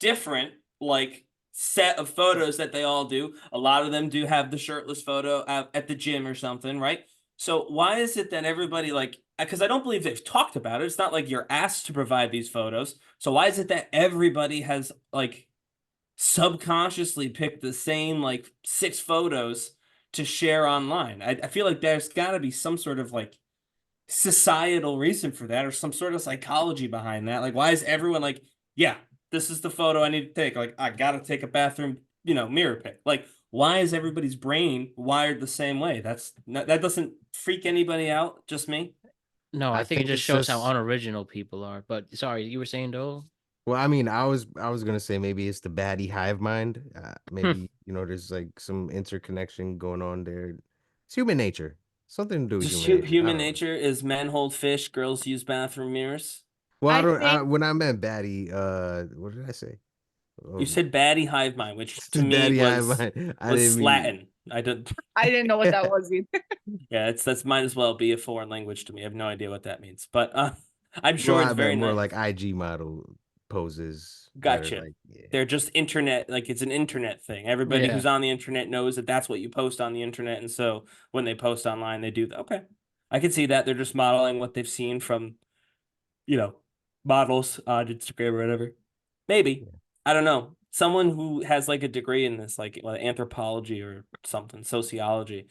different like set of photos that they all do. A lot of them do have the shirtless photo at the gym or something, right? So why is it that everybody like, because I don't believe they've talked about it. It's not like you're asked to provide these photos. So why is it that everybody has like subconsciously picked the same like 6 photos to share online? I feel like there's got to be some sort of like societal reason for that, or some sort of psychology behind that. Like, why is everyone like, yeah, this is the photo I need to take. Like, I gotta take a bathroom, mirror pic. Like, why is everybody's brain wired the same way? That doesn't freak anybody out. Just me. No, I think it just it's shows how unoriginal people are. But sorry, you were saying though? Well, I mean, I was gonna say maybe it's the baddie hive mind. Maybe there's like some interconnection going on there. It's human nature. Something to do with Just human nature. I human don't know. nature is men hold fish, girls use bathroom mirrors. Well, I I don't. think- When I meant baddie, what did I say? You said baddie hive mind, which to the me baddie hive was mind. I didn't mean. Latin. I didn't. I didn't know what that was either. Yeah, that's might as well be a foreign language to me. I have no idea what that means, but I'm sure Well, it's I very meant more nice. like IG model poses. that are Gotcha. Like, yeah. They're just internet, like it's an internet thing. Everybody Yeah. who's on the internet knows that that's what you post on the internet, and so when they post online, they do that. Okay, I can see that they're just modeling what they've seen from, models on Instagram or whatever. Maybe. I don't know. Someone who has like a degree in this, like anthropology or something, sociology.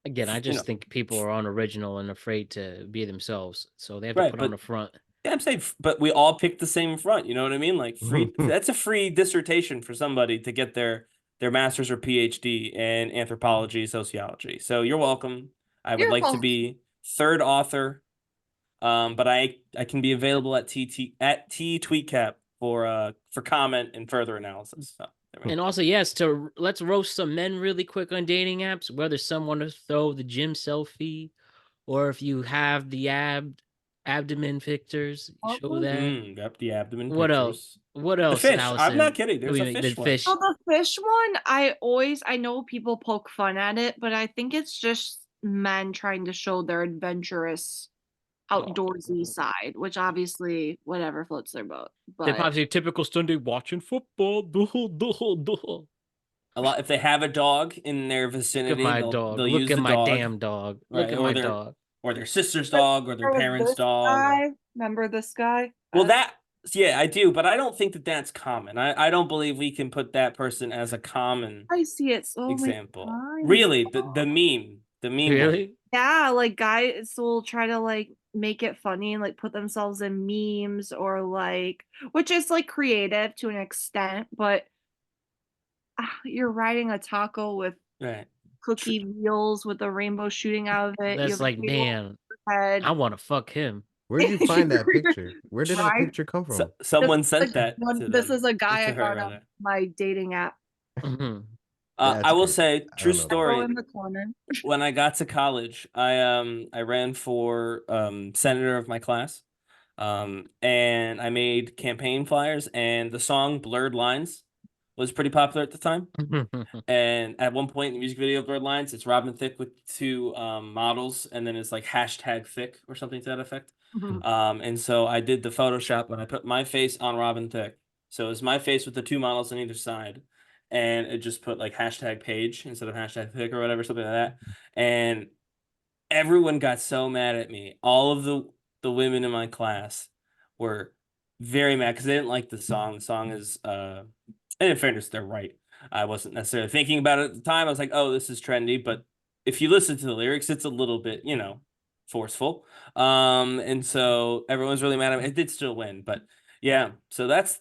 Again, I You just know. think people are unoriginal and afraid to be themselves, so they have to Right, put on but- the front. Yeah, I'm saying, but we all picked the same front. You know what I mean? Like free. That's a free dissertation for somebody to get their master's or PhD in anthropology, sociology. So you're welcome. I would You're like to welcome. be third author, but I can be available at T Tweetcap for comment and further analysis. So, there we go. And also, yes, let's roast some men really quick on dating apps. Whether someone to throw the gym selfie, or if you have the abdomen pictures, show that. Yep, the abdomen What pictures. else? What else? The fish. Allison? I'm not kidding. do There's we a make- fish the one. fish. So the fish one, I know people poke fun at it, but I think it's just men trying to show their adventurous, outdoorsy side, which obviously whatever floats their boat. They But probably say typical Sunday watching football. A lot. If they have a dog in their Look at vicinity, my they'll dog. use Look at the my dog. damn dog. Look Right, at or my their- dog. Or their sister's dog, or their parents' dog. Remember this guy? Well, yeah, I do, but I don't think that that's common. I don't believe we can put that person as a common I see it so example. many times. Really, the meme, one. Really? Yeah, like guys will try to like make it funny and like put themselves in memes or like, which is like creative to an extent, but you're riding a taco with Right. cookie wheels with a rainbow shooting out of it. You That's have a like, big old man, head. I want to fuck him. Where did you find that picture? Where did that Right? picture come from? Someone This is sent a- that. This to is a guy to I her, got on rather. my dating app. Mhm. I will That's say, crazy. I true don't know. Go story. in the corner. When I got to college, I ran for senator of my class, and I made campaign flyers, and the song "Blurred Lines" was pretty popular at the time. And at one point in the music video of Blurred Lines, it's Robin Thicke with two models, and then it's like hashtag Thicke or something to that effect. And so I did the Photoshop and I put my face on Robin Thicke. So it was my face with the two models on either side. And it just put like hashtag page instead of hashtag Thicke or whatever, something like that. And everyone got so mad at me. All of the women in my class were very mad because they didn't like the song. The song is and in fairness, they're right. I wasn't necessarily thinking about it at the time. I was like, oh, this is trendy, but if you listen to the lyrics, it's a little bit, forceful. And so everyone's really mad at me. It did still win, but yeah. So that's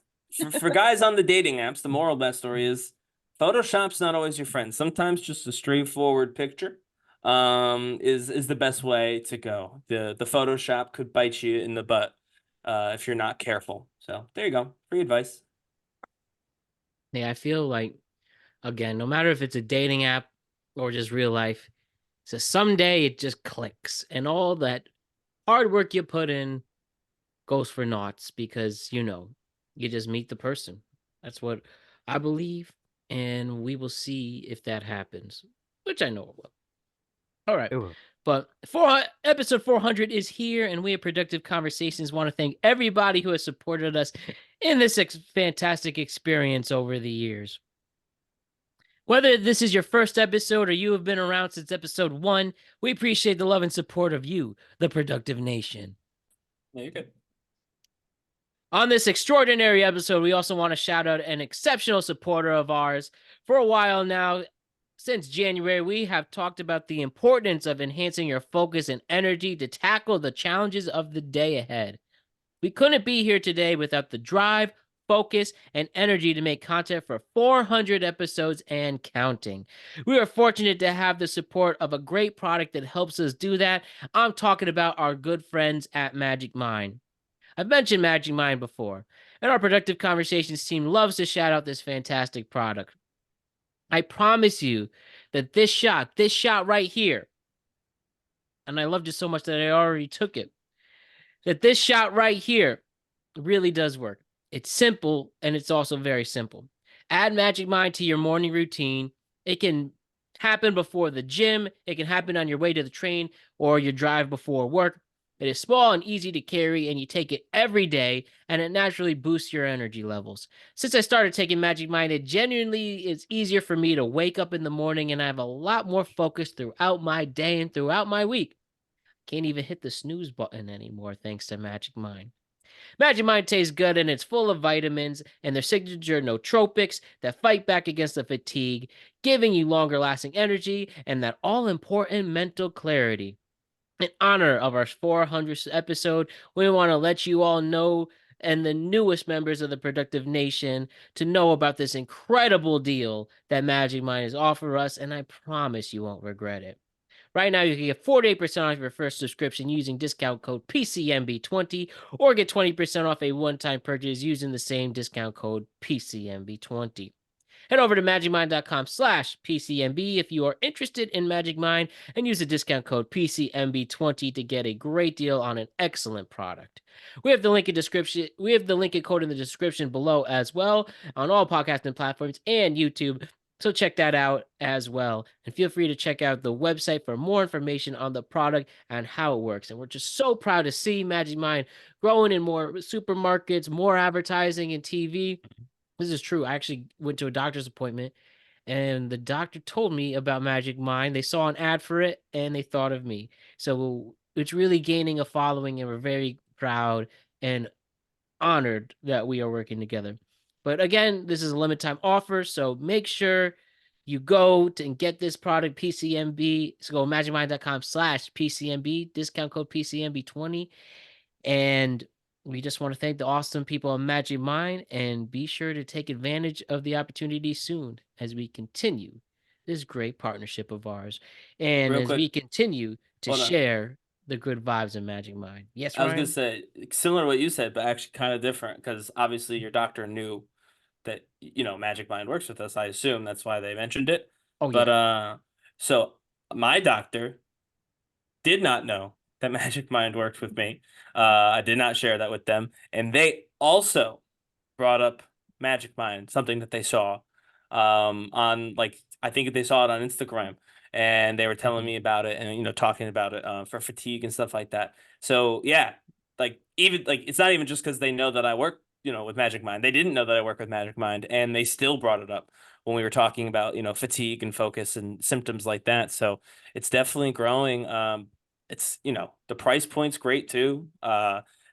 for guys on the dating apps. The moral of that story is Photoshop's not always your friend. Sometimes just a straightforward picture is the best way to go. The Photoshop could bite you in the butt if you're not careful. So there you go. Free advice. Yeah, I feel like, again, no matter if it's a dating app or just real life, so someday it just clicks and all that hard work you put in goes for naughts because, you just meet the person. That's what I believe. And we will see if that happens, which I know it will. All right. It will. But episode 400 is here, and we have Productive Conversations. Want to thank everybody who has supported us in this fantastic experience over the years. Whether this is your first episode or you have been around since episode 1, we appreciate the love and support of you, the Productive Nation. No, you're good. On this extraordinary episode, we also want to shout out an exceptional supporter of ours. For a while now, since January, we have talked about the importance of enhancing your focus and energy to tackle the challenges of the day ahead. We couldn't be here today without the drive, focus, and energy to make content for 400 episodes and counting. We are fortunate to have the support of a great product that helps us do that. I'm talking about our good friends at Magic Mind. I've mentioned Magic Mind before, and our Productive Conversations team loves to shout out this fantastic product. I promise you that this shot right here, and I loved it so much that I already took it, that this shot right here really does work. It's simple, and it's also very simple. Add Magic Mind to your morning routine. It can happen before the gym. It can happen on your way to the train or your drive before work. It is small and easy to carry, and you take it every day, and it naturally boosts your energy levels. Since I started taking Magic Mind, it genuinely is easier for me to wake up in the morning, and I have a lot more focus throughout my day and throughout my week. Can't even hit the snooze button anymore thanks to Magic Mind. Magic Mind tastes good, and it's full of vitamins and their signature nootropics that fight back against the fatigue, giving you longer lasting energy and that all important mental clarity. In honor of our 400th episode, we want to let you all know and the newest members of the Productive Nation to know about this incredible deal that Magic Mind has offered us, and I promise you won't regret it. Right now, you can get 48% off your first subscription using discount code PCMB20 or get 20% off a one-time purchase using the same discount code PCMB20. Head over to magicmind.com/PCMB if you are interested in Magic Mind and use the discount code PCMB20 to get a great deal on an excellent product. We have the link and code in the description below as well on all podcasting platforms and YouTube. So check that out as well. And feel free to check out the website for more information on the product and how it works. And we're just so proud to see Magic Mind growing in more supermarkets, more advertising and TV. This is true. I actually went to a doctor's appointment and the doctor told me about Magic Mind. They saw an ad for it and they thought of me. So it's really gaining a following, and we're very proud and honored that we are working together. But again, this is a limited time offer, so make sure you go and get this product, PCMB. So go to magicmind.com/PCMB, discount code PCMB20. And we just want to thank the awesome people of Magic Mind, and be sure to take advantage of the opportunity soon as we continue this great partnership of ours. And Real as quick, we continue to hold on. share the good vibes of Magic Mind. Yes, I was Ryan? gonna say similar to what you said, but actually kind of different because obviously your doctor knew that Magic Mind works with us. I assume that's why they mentioned it. Oh, But yeah. so my doctor did not know that Magic Mind worked with me. I did not share that with them, and they also brought up Magic Mind, something that they saw on like I think they saw it on Instagram, and they were telling me about it and talking about it for fatigue and stuff like that. So yeah, like even like it's not even just because they know that I work with Magic Mind. They didn't know that I work with Magic Mind, and they still brought it up when we were talking about fatigue and focus and symptoms like that. So it's definitely growing. It's the price point's great too.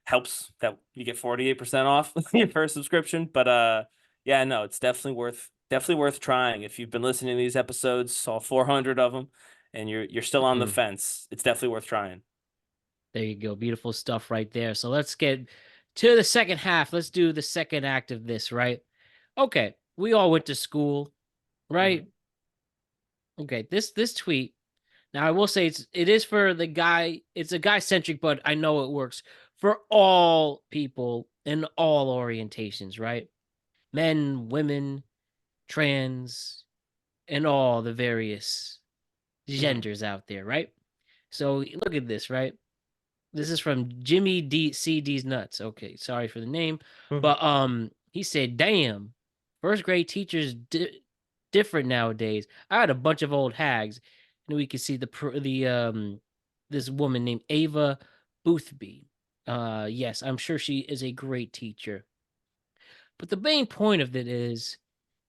Helps that you get 48% off your first subscription. But yeah, no, it's definitely worth trying. If you've been listening to these episodes, saw 400 of them, and you're still on the fence, it's definitely worth trying. There you go. Beautiful stuff right there. So let's get to the second half. Let's do the second act of this, right? Okay. We all went to school, right? Okay. This tweet. Now I will say it is for the guy. It's a guy centric, but I know it works for all people in all orientations, right? Men, women, trans, and all the various genders out there, right? So look at this, right? This is from Jimmy CD's Nuts. Okay, sorry for the name, but he said, "Damn, first grade teachers different nowadays. I had a bunch of old hags, and we could see the this woman named Ava Boothby. Yes, I'm sure she is a great teacher. But the main point of it is,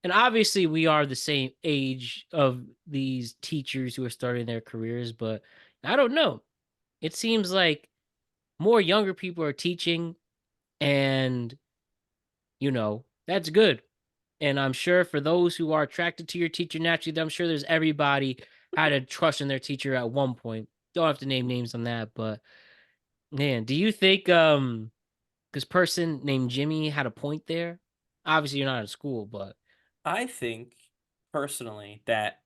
and obviously we are the same age of these teachers who are starting their careers, but I don't know. It seems like more younger people are teaching, and that's good. And I'm sure for those who are attracted to your teacher naturally, I'm sure there's everybody had a trust in their teacher at one point. Don't have to name names on that, but man, do you think this person named Jimmy had a point there? Obviously you're not in school, but I think personally that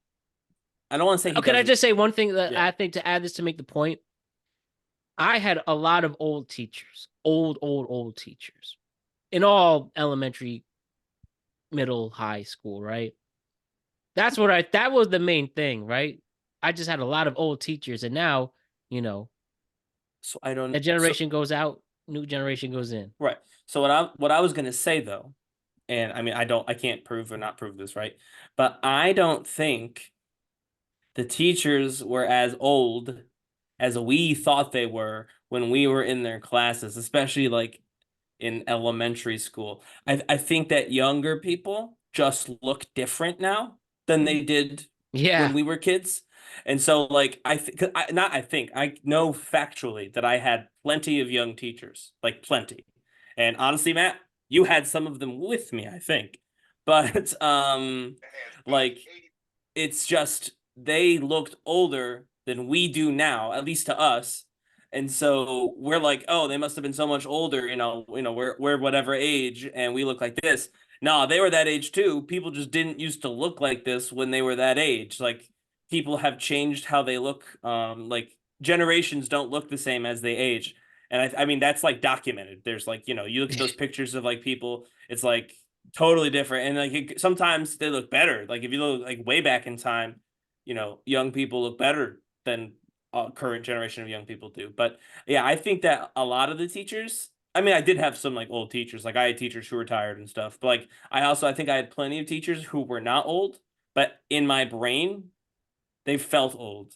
I don't want to say can I just say one thing that I think to add this to make the point? I had a lot of old teachers, old teachers in all elementary, middle, high school, right? That was the main thing, right? I just had a lot of old teachers, and now, so I don't a generation goes out, new generation goes in. Right. So what I was gonna say though, and I mean I can't prove or not prove this, right? But I don't think the teachers were as old as we thought they were when we were in their classes, especially like in elementary school. I think that younger people just look different now than they did when we were kids. And so like I know factually that I had plenty of young teachers, like plenty. And honestly, Matt, you had some of them with me, I think. But like it's just they looked older than we do now, at least to us. And so we're like, oh, they must have been so much older, we're whatever age and we look like this. No, they were that age too. People just didn't used to look like this when they were that age. Like people have changed how they look. Like generations don't look the same as they age. And I mean, that's like documented. There's like, you look at those pictures of like people, it's like totally different. And like sometimes they look better. Like if you look like way back in time, young people look better than current generation of young people do. But yeah, I think that a lot of the teachers, I mean, I did have some like old teachers, like I had teachers who retired and stuff, but like I think I had plenty of teachers who were not old, but in my brain, they felt old.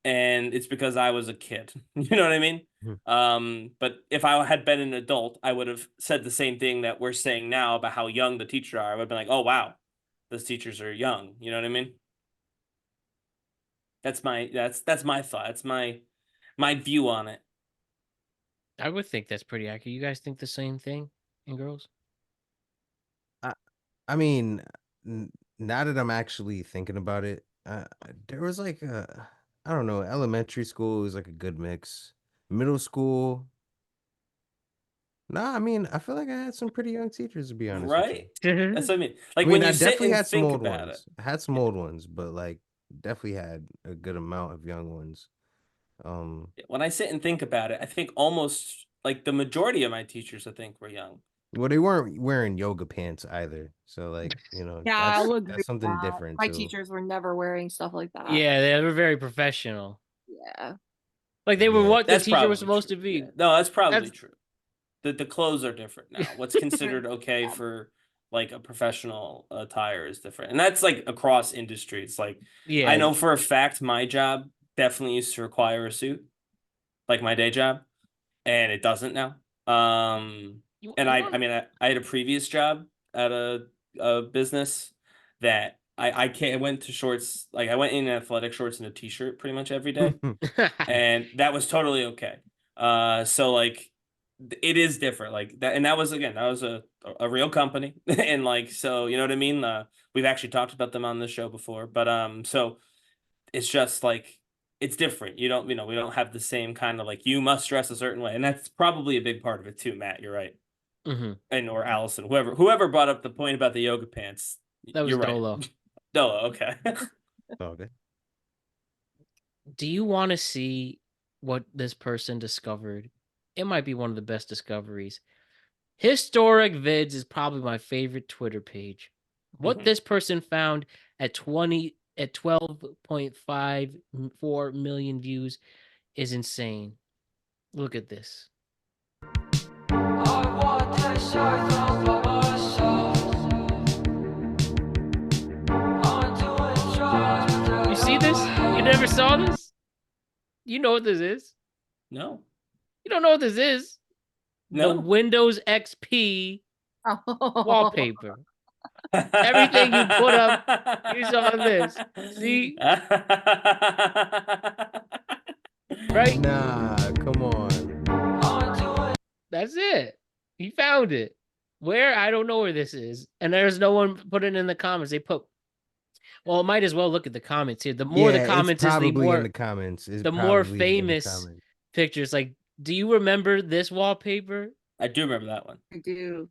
And it's because I was a kid. You know what I mean? But if I had been an adult, I would have said the same thing that we're saying now about how young the teachers are. I would have been like, oh wow, those teachers are young. You know what I mean? That's my thought. That's my view on it. I would think that's pretty accurate. You guys think the same thing, and girls? I mean, now that I'm actually thinking about it, there was like I don't know, elementary school was like a good mix. Middle school, nah, I mean, I feel like I had some pretty young teachers to be honest with Right? you. That's what I mean. Like I mean, when I you sit definitely and had some think old about it. ones. I had some old ones, but like definitely had a good amount of young ones. When I sit and think about it, I think almost like the majority of my teachers, I think, were young. Well, they weren't wearing yoga pants either, so like Yeah, I'll agree that's with something that. different My too. teachers were never wearing stuff like that. Yeah, they were very professional. Yeah. Like they were what the That's teacher was probably supposed true. to be. Yeah. No, that's probably true. The clothes are different now. What's considered okay for like a professional attire is different, and that's like across industries. Like Yeah. I know for a fact my job definitely used to require a suit, like my day job, and it doesn't now. And I mean I had a previous job at a business that I went to shorts, like I went in athletic shorts and a t-shirt pretty much every day, and that was totally okay. So like it is different like that, and that was a real company, and like so you know what I mean. We've actually talked about them on this show before, but so it's just like it's different. You don't, we don't have the same kind of like you must dress a certain way, and that's probably a big part of it too. Matt, you're right, and or Allison, whoever brought up the point about the yoga pants. That was you're Dolo. right. Dolo, okay. Okay. Do you want to see what this person discovered? It might be one of the best discoveries. Historic Vids is probably my favorite Twitter page. What this person found at 12.54 million views is insane. Look at this. You see this? You never saw this? You know what this is? No. You don't know what this is? No. The Windows XP Oh. wallpaper. Everything you put up, you saw this. See? Right? Nah, come on. That's it. He found it. Where? I don't know where this is. And there's no one put it in the comments. They put, well, might as well look at the comments here. The more the comments it's is, the probably more in the comments. It's the more probably in the famous comments. pictures. Like, do you remember this wallpaper? I do remember that one. I do.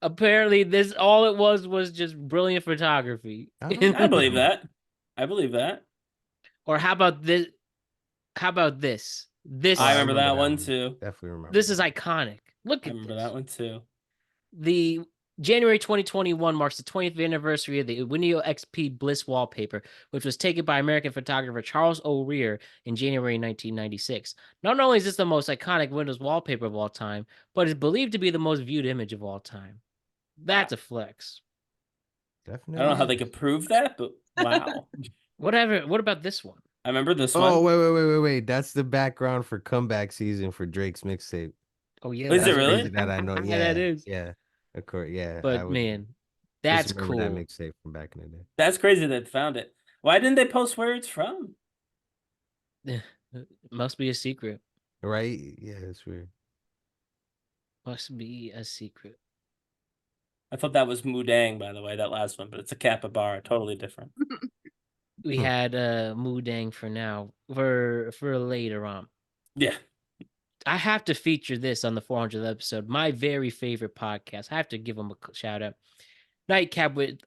Apparently, this all it was just brilliant photography. I believe that. I believe that. Or how about this? How about this? This I remember that one too. Definitely remember. This is iconic. Look I at remember this. that one too. The January 2021 marks the 20th anniversary of the Windows XP Bliss wallpaper, which was taken by American photographer Charles O'Rear in January 1996. Not only is this the most iconic Windows wallpaper of all time, but it's believed to be the most viewed image of all time. That's a flex. Definitely. I don't know how they could prove that, but wow. Whatever. What about this one? I remember this one. Oh, wait. That's the background for comeback season for Drake's mixtape. Oh, yeah. Is it That's really? crazy that I know. Yeah, Yeah, that is. Yeah, of course. Yeah. But man, that's cool. That mixtape from back in the day. That's crazy that they found it. Why didn't they post where it's from? It must be a secret. Right? Yeah, it's weird. Must be a secret. I thought that was Mudang, by the way, that last one, but it's a capybara, totally different. We had Mudang for now. For later on. Yeah. I have to feature this on the 400th episode. My very favorite podcast. I have to give them a shout out. Nightcap with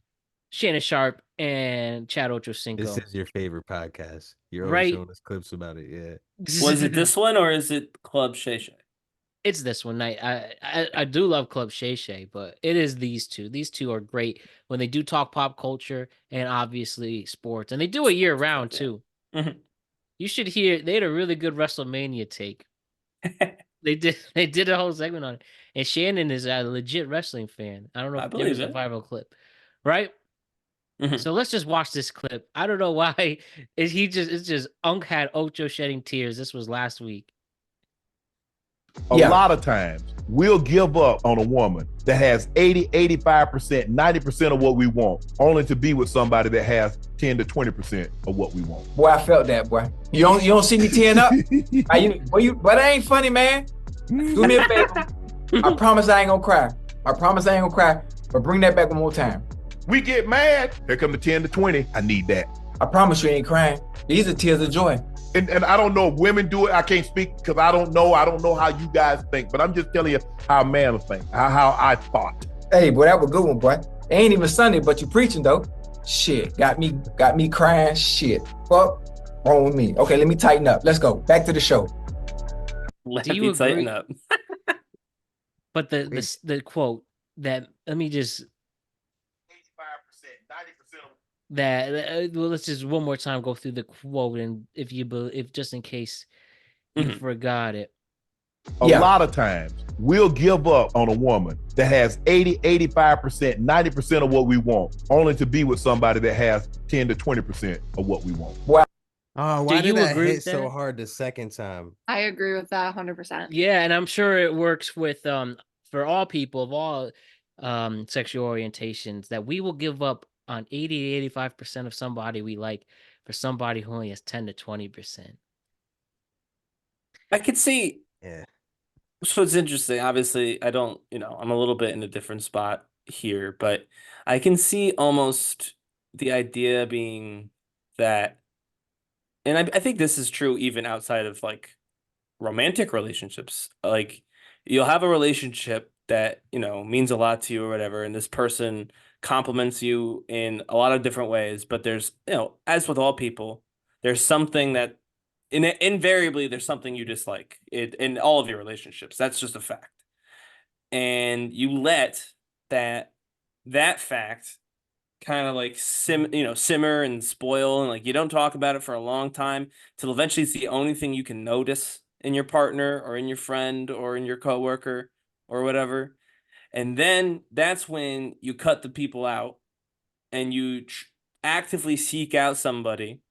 Shannon Sharp and Chad Ochocinco. This is your favorite podcast. You're always Right. showing us clips about it. Yeah. Was it this one or is it Club Shay Shay? It's this one. I do love Club Shay Shay, but it is these two. These two are great when they do talk pop culture and obviously sports, and they do it year round too. Mhm. You should hear. They had a really good WrestleMania take. They did a whole segment on it, and Shannon is a legit wrestling fan. I don't know I if there's believe a it. viral clip, right? Mhm. So let's just watch this clip. I don't know why. It's just Unk had Ocho shedding tears. This was last week. A lot of times we'll give up on a woman that has 80, 85%, 90% of what we want, only to be with somebody that has 10 to 20% of what we want. Boy, I felt that, boy. You don't see me tearing up? But that ain't funny, man. Do me a favor. I promise I ain't gonna cry. But bring that back one more time. We get mad. Here come the 10 to 20. I need that. I promise you ain't crying. These are tears of joy. And I don't know if women do it. I can't speak because I don't know how you guys think, but I'm just telling you how a man will think, how I thought. Hey, boy, that was a good one, boy. It ain't even Sunday, but you preaching though. Shit, got me crying. Shit, fuck, wrong with me. Okay, let me tighten up. Let's go back to the show. Let Do you me tighten agree? up. But the quote that let me just 85%, 90% that well, let's just one more time go through the quote, and if just in case you forgot it, A lot of times we'll give up on a woman that has 80, 85%, 90% of what we want, only to be with somebody that has 10 to 20% of what we want. Oh, why did that hit so hard the second time? I agree with that 100%. Yeah, and I'm sure it works with for all people of all sexual orientations, that we will give up on 80 to 85% of somebody we like for somebody who only has 10 to 20%. I could see. Yeah. So it's interesting. Obviously, I don't, I'm a little bit in a different spot here, but I can see almost the idea being that, and I think this is true even outside of like romantic relationships. Like you'll have a relationship that, means a lot to you or whatever, and this person compliments you in a lot of different ways, but there's, as with all people, there's something that invariably there's something you dislike in all of your relationships. That's just a fact. And you let that fact kind of like simmer and spoil, and like you don't talk about it for a long time till eventually it's the only thing you can notice in your partner or in your friend or in your coworker or whatever. And then that's when you cut the people out and you actively seek out somebody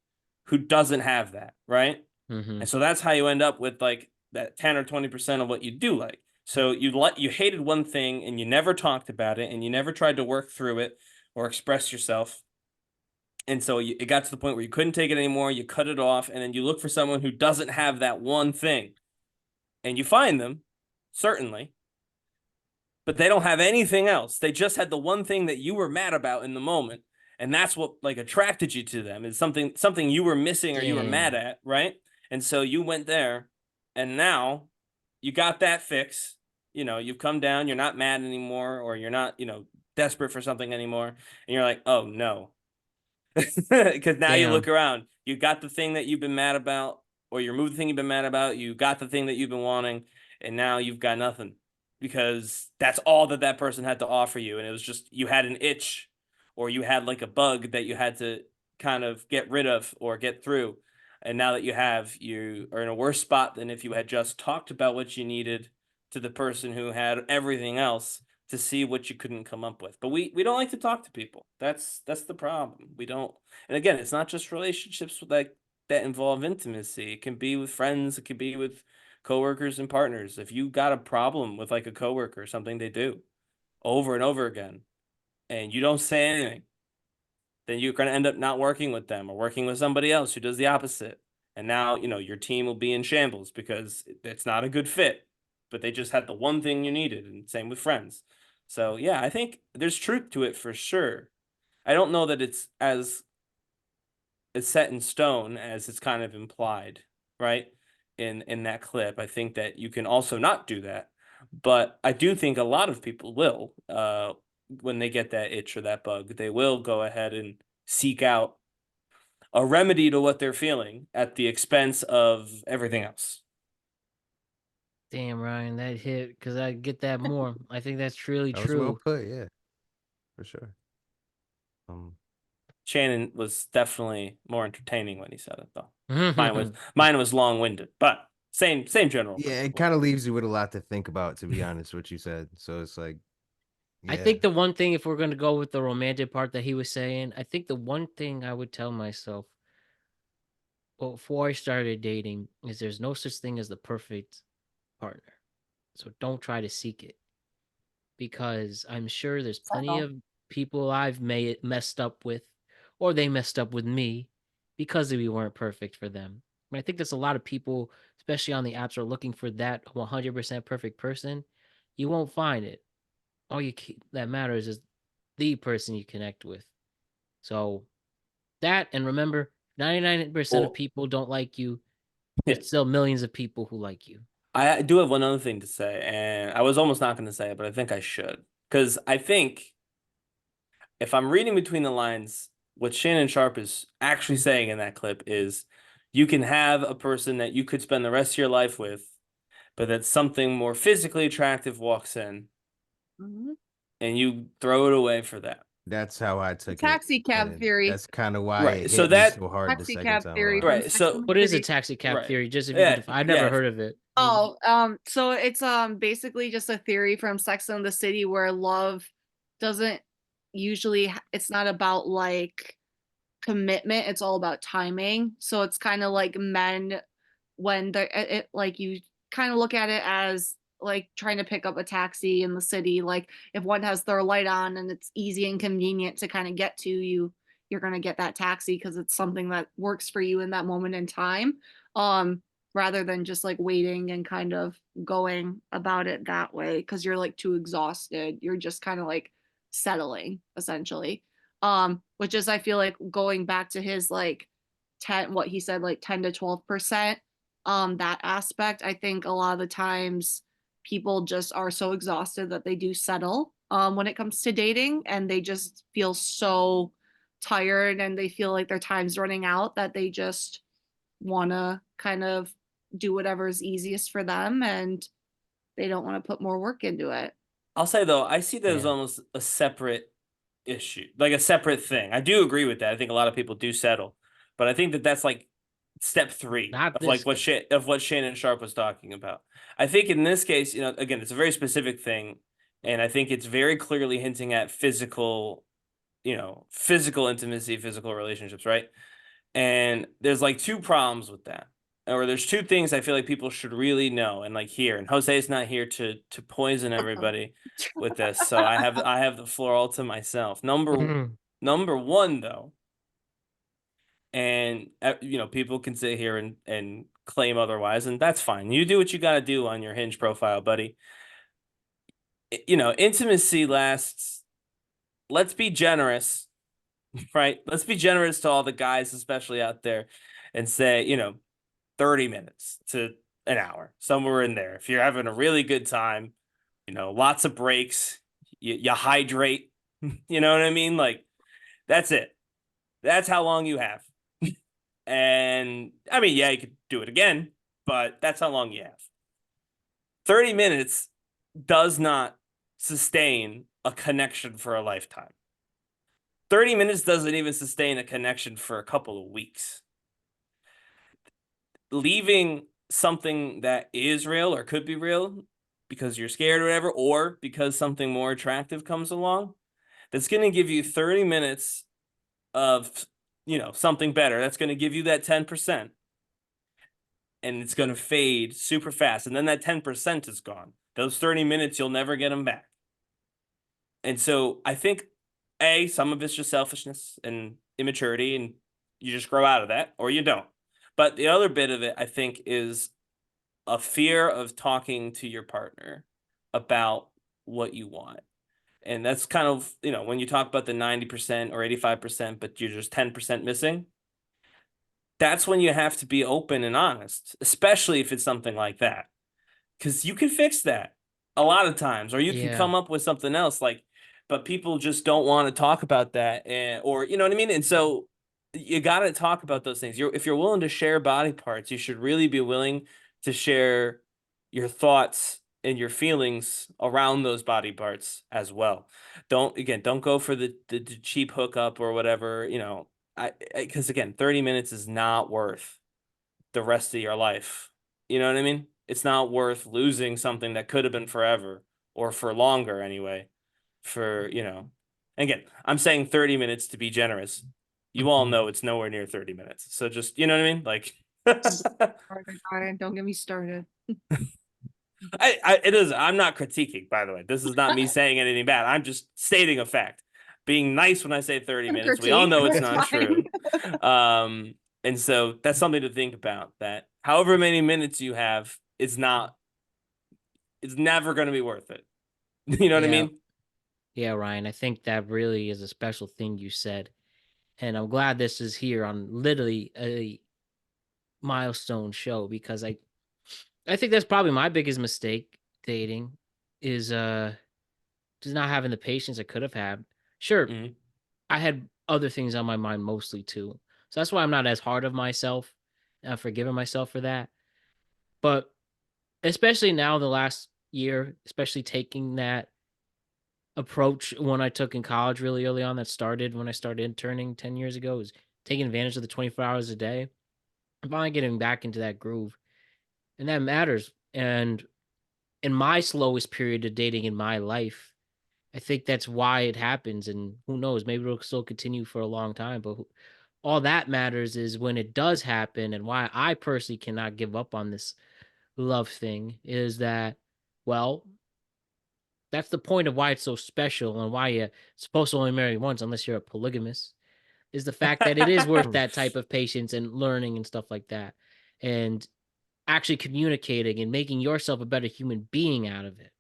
who doesn't have that, right? Mm-hmm. And so that's how you end up with like that 10 or 20% of what you do like. So you hated one thing and you never talked about it and you never tried to work through it or express yourself. And so it got to the point where you couldn't take it anymore. You cut it off, and then you look for someone who doesn't have that one thing. And you find them, certainly, but they don't have anything else. They just had the one thing that you were mad about in the moment. And that's what like attracted you to them, is something you were missing or you were mad at, right? And so you went there, and now you got that fix. You've come down, you're not mad anymore, or you're not, desperate for something anymore. And you're like, oh no. Because now you look around, you got the thing that you've been mad about, or you removed the thing you've been mad about, you got the thing that you've been wanting, and now you've got nothing. Because that's all that person had to offer you. And it was just, you had an itch, or you had like a bug that you had to kind of get rid of or get through. And now that you are in a worse spot than if you had just talked about what you needed to the person who had everything else to see what you couldn't come up with. But we don't like to talk to people. That's the problem. We don't. And again, it's not just relationships that involve intimacy. It can be with friends. It can be with coworkers and partners. If you got a problem with like a coworker or something they do over and over again, and you don't say anything, then you're going to end up not working with them or working with somebody else who does the opposite. And now, your team will be in shambles because it's not a good fit, but they just had the one thing you needed. And same with friends. So yeah, I think there's truth to it for sure. I don't know that it's as set in stone as it's kind of implied, right? In that clip. I think that you can also not do that, but I do think a lot of people will, when they get that itch or that bug, they will go ahead and seek out a remedy to what they're feeling at the expense of everything else. Damn, Ryan, that hit, because I get that more. I think that's truly true. Well put, yeah, for sure. Shannon was definitely more entertaining when he said it, though. Mine was long-winded, but same general. Yeah, it kind of leaves you with a lot to think about, to be honest, what you said. So it's like, yeah. I think the one thing, if we're going to go with the romantic part that he was saying, I think the one thing I would tell myself before I started dating is there's no such thing as the perfect partner. So don't try to seek it, because I'm sure there's plenty of people I've messed up with, or they messed up with me because we weren't perfect for them. I think there's a lot of people, especially on the apps, are looking for that 100% perfect person. You won't find it. All that matters is the person you connect with. So that, and remember, 99% of people don't like you. There's still millions of people who like you. I do have one other thing to say, and I was almost not going to say it, but I think I should. Because I think if I'm reading between the lines, what Shannon Sharpe is actually saying in that clip is you can have a person that you could spend the rest of your life with, but that something more physically attractive walks in, and you throw it away for that. That's how I took taxi cab theory. That's kind of why it hit so me that so hard taxi the cab second time theory. around. Right. So what is a taxi cab theory? Just if you could, I never heard of it. Oh, so it's basically just a theory from Sex and the City where love doesn't usually it's not about like commitment, it's all about timing. So it's kind of like men when it like you kind of look at it as like trying to pick up a taxi in the city. Like if one has their light on and it's easy and convenient to kind of get to you, you're going to get that taxi because it's something that works for you in that moment in time. Um, rather than just like waiting and kind of going about it that way because you're like too exhausted. You're just kind of like settling essentially. Which is I feel like going back to his like 10 what he said like 10 to 12%, that aspect, I think a lot of the times people just are so exhausted that they do settle when it comes to dating and they just feel so tired and they feel like their time's running out that they just want to kind of do whatever is easiest for them and they don't want to put more work into it. I'll say though, I see that as almost a separate issue, like a separate thing. I do agree with that. I think a lot of people do settle, but I think that that's like step 3 Not of this like what Shannon Sharp was talking about. I think in this case, again, it's a very specific thing, and I think it's very clearly hinting at physical, physical intimacy, physical relationships, right? And there's like 2 problems with that. Or there's 2 things I feel like people should really know and like hear. And Jose's not here to poison everybody with this, so I have the floor all to myself. Number 1 though, and people can sit here and claim otherwise, and that's fine. You do what you got to do on your Hinge profile, buddy. Intimacy lasts. Let's be generous, right? Let's be generous to all the guys, especially out there, and say 30 minutes to an hour, somewhere in there. If you're having a really good time, lots of breaks, you hydrate, you know what I mean? Like, that's it. That's how long you have. And I mean, yeah, you could do it again, but that's how long you have. 30 minutes does not sustain a connection for a lifetime. 30 minutes doesn't even sustain a connection for a couple of weeks. Leaving something that is real or could be real because you're scared or whatever, or because something more attractive comes along, that's going to give you 30 minutes of, something better. That's going to give you that 10%. And it's going to fade super fast. And then that 10% is gone. Those 30 minutes, you'll never get them back. And so I think, some of it's just selfishness and immaturity, and you just grow out of that, or you don't. But the other bit of it, I think, is a fear of talking to your partner about what you want. And that's kind of, when you talk about the 90% or 85%, but you're just 10% missing, that's when you have to be open and honest, especially if it's something like that. Because you can fix that a lot of times, or you can come up with something else, but people just don't want to talk about that, or you know what I mean? And so you got to talk about those things. If you're willing to share body parts, you should really be willing to share your thoughts and your feelings around those body parts as well. Don't go for the cheap hookup or whatever, because again, 30 minutes is not worth the rest of your life. You know what I mean? It's not worth losing something that could have been forever, or for longer anyway. Again, I'm saying 30 minutes to be generous. You all know it's nowhere near 30 minutes. So just, you know what I mean? Like, Don't get me started. it is. I'm not critiquing, by the way. This is not me saying anything bad. I'm just stating a fact. Being nice when I say 30 minutes. We all know it's not true. And so that's something to think about, that however many minutes you have, it's never going to be worth it. You know what I mean? Yeah, Ryan, I think that really is a special thing you said. And I'm glad this is here on literally a milestone show, because I think that's probably my biggest mistake dating is just not having the patience I could have had. Sure, I had other things on my mind mostly too. So that's why I'm not as hard of myself. I've forgiven myself for that. But especially now, the last year, especially taking that approach when I took in college really early on, that started when I started interning 10 years ago, was taking advantage of the 24 hours a day. I'm finally getting back into that groove. And that matters. And in my slowest period of dating in my life, I think that's why it happens. And who knows, maybe it'll still continue for a long time. But all that matters is when it does happen, and why I personally cannot give up on this love thing is that, well, that's the point of why it's so special and why you're supposed to only marry once unless you're a polygamist, is the fact that it is worth that type of patience and learning and stuff like that. And actually communicating and making yourself a better human being out of it.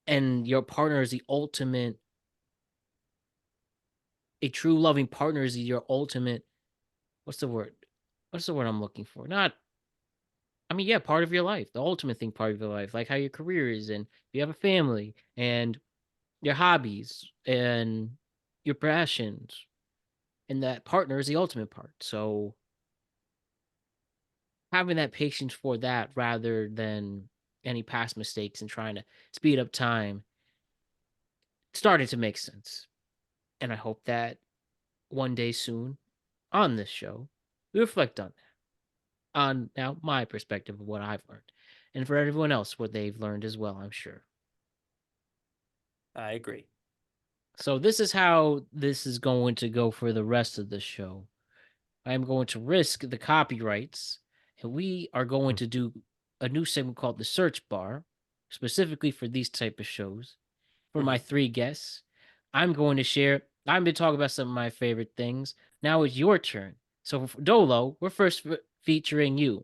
And your partner is the ultimate, a true loving partner is your ultimate, what's the word? What's the word I'm looking for? Not, I mean, yeah, part of your life, the ultimate thing, part of your life, like how your career is, and you have a family and your hobbies and your passions. And that partner is the ultimate part. So having that patience for that rather than any past mistakes and trying to speed up time started to make sense. And I hope that one day soon on this show, we reflect on that, on now my perspective of what I've learned, and for everyone else what they've learned as well, I'm sure. I agree. So this is how this is going to go for the rest of the show. I'm going to risk the copyrights, and we are going to do a new segment called the search bar, specifically for these type of shows. For my three guests, I'm going to share. I've been talking about some of my favorite things. Now it's your turn. So for Dolo, we're first featuring you.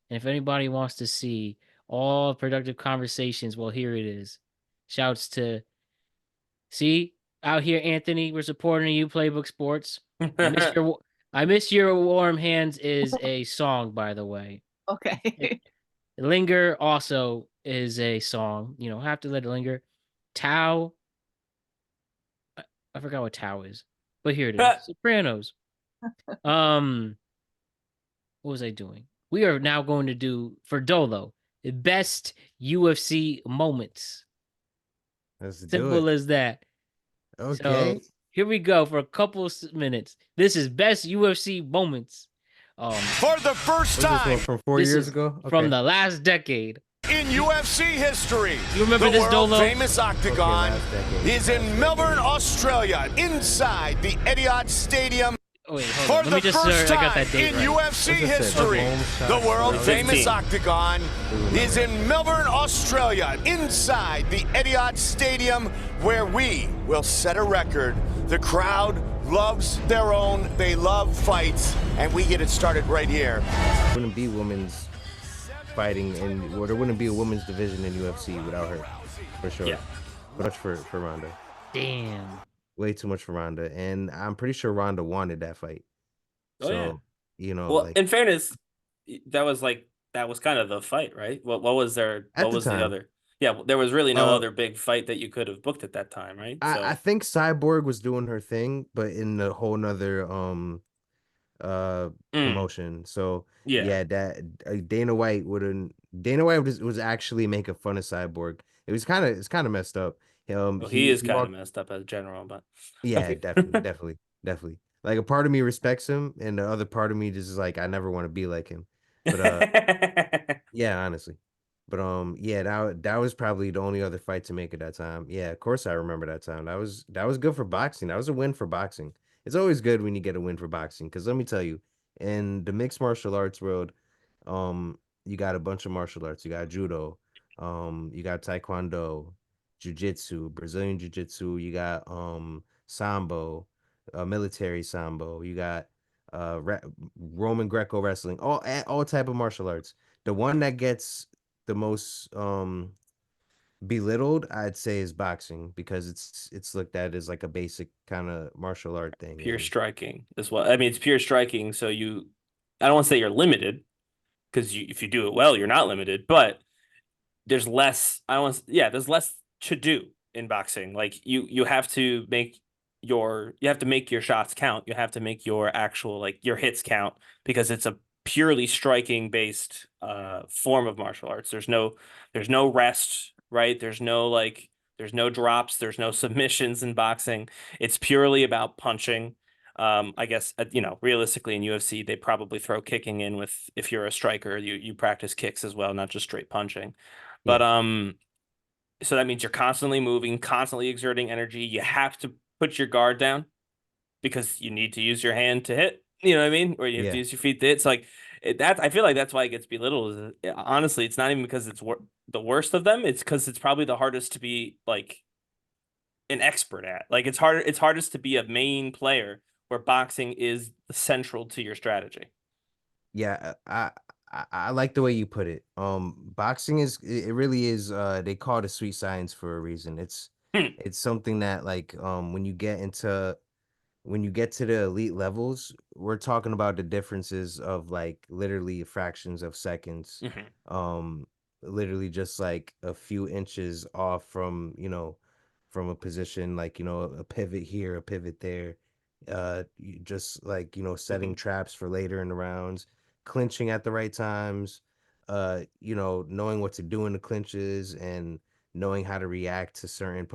And if anybody wants to see all productive conversations, well, here it is. Shouts to, see, out here, Anthony, we're supporting you, Playbook Sports. I miss your warm hands is a song, by the way. Okay. Linger also is a song. You know, have to let it linger. Tao, I forgot what Tao is, but here it is. Sopranos. What was I doing? We are now going to do for Dolo the best UFC moments. Let's do Simple it. as that. Okay. So here we go for a couple minutes. This is best UFC moments. For the first time from 4 years ago? Okay. From the last decade. In UFC history, You remember the this, world Dolo? famous Octagon is in Melbourne, Australia, inside the Etihad Stadium. Oh, wait, hold For on. Let me the just first I got time that date in right. UFC history, the world famous Octagon is in Melbourne, Australia, inside the Etihad Stadium, where we will set a record. The crowd loves their own, they love fights, and we get it started right here. There wouldn't be women's fighting, and there wouldn't be a women's division in UFC without her, for sure. Yeah. Much for Ronda. Damn. Way too much for Ronda, and I'm pretty sure Ronda wanted that fight. Oh, So, yeah. you know, Well, like, in fairness, that was kind of the fight, right? What was there? At What the was time. the other? Yeah, there was really no Uh, other big fight that you could have booked at that time, right? I think Cyborg was doing her thing, but in a whole nother promotion. So Yeah. that Dana White was actually making fun of Cyborg. It's kind of messed up. Well, he is kind of walked- messed up as general, but Yeah, definitely. Like, a part of me respects him, and the other part of me just is like, I never want to be like him. But yeah, honestly. But yeah, that was probably the only other fight to make at that time. Yeah, of course I remember that time. That was good for boxing. That was a win for boxing. It's always good when you get a win for boxing, because let me tell you, in the mixed martial arts world, you got a bunch of martial arts. You got judo, you got taekwondo, jiu-jitsu, Brazilian jiu-jitsu, you got sambo, military sambo, you got Roman Greco wrestling, all type of martial arts. The one that gets the most belittled, I'd say, is boxing, because it's looked at as like a basic kind of martial art thing. pure and- striking as well. I mean, it's pure striking, so I don't want to say you're limited, because if you do it well, you're not limited, but there's less. There's less to do in boxing. Like you have to make your shots count. You have to make your actual, like, your hits count, because it's a purely striking based form of martial arts. There's no rest, right? There's no drops, there's no submissions in boxing. It's purely about punching. I guess realistically in UFC they probably throw kicking in with if you're a striker, you practice kicks as well, not just straight punching. But so that means you're constantly moving, constantly exerting energy. You have to put your guard down because you need to use your hand to hit. You know what I mean? Or you have to use your feet to hit. It's like that. I feel like that's why it gets belittled. Honestly, it's not even because it's the worst of them. It's because it's probably the hardest to be like an expert at. Like it's harder. It's hardest to be a main player where boxing is central to your strategy. Yeah, I like the way you put it. Boxing it really is. They call it a sweet science for a reason. It's something that like when you get to the elite levels, we're talking about the differences of like literally fractions of seconds. Literally just like a few inches off from from a position like a pivot here, a pivot there. Just like setting traps for later in the rounds, clinching at the right times, knowing what to do in the clinches and knowing how to react to certain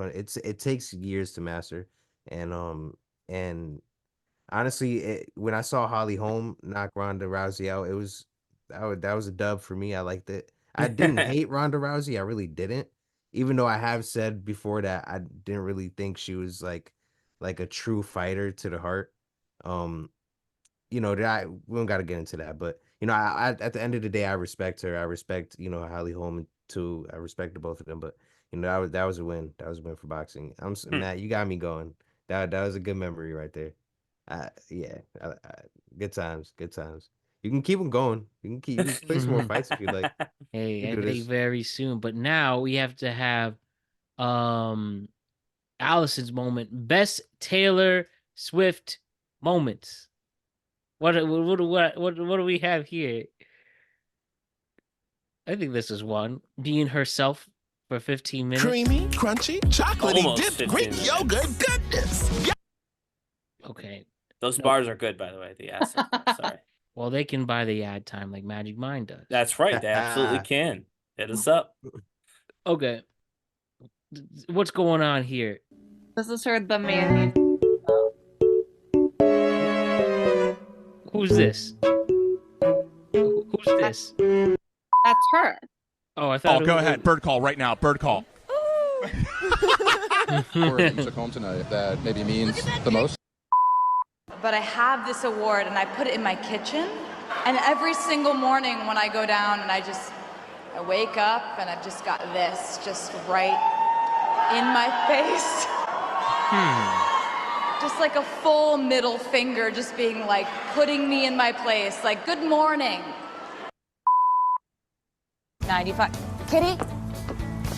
it takes years to master. And honestly, when I saw Holly Holm knock Ronda Rousey out, that was a dub for me. I liked it. I didn't hate Ronda Rousey. I really didn't. Even though I have said before that I didn't really think she was like a true fighter to the heart. We don't got to get into that, but I at the end of the day, I respect her. I respect Holly Holm too. I respect the both of them, but that was a win. That was a win for boxing. Matt, you got me going. That was a good memory right there. Good times, good times. You can keep them going. You can play some more fights if you like. Hey, I think very soon. But now we have to have Allison's moment. Best Taylor Swift moments. What do we have here? I think this is one. Being herself for 15 minutes. Creamy, crunchy, chocolatey, dipped Greek yogurt goodness. Yeah. Okay. Those bars are good, by the way. The acid. Sorry. Well, they can buy the ad time like Magic Mind does. That's right. They absolutely can. Hit us up. Okay. What's going on here? This is her The Man. Who's this? Who's this? That's her. Oh, I thought. Oh, go ahead. Bird call right now. Bird call. Took home tonight that maybe means the most. But I have this award and I put it in my kitchen. And every single morning when I go down and I wake up and I've just got this just right in my face. Just like a full middle finger just being like putting me in my place. Like, good morning. 95. Kitty?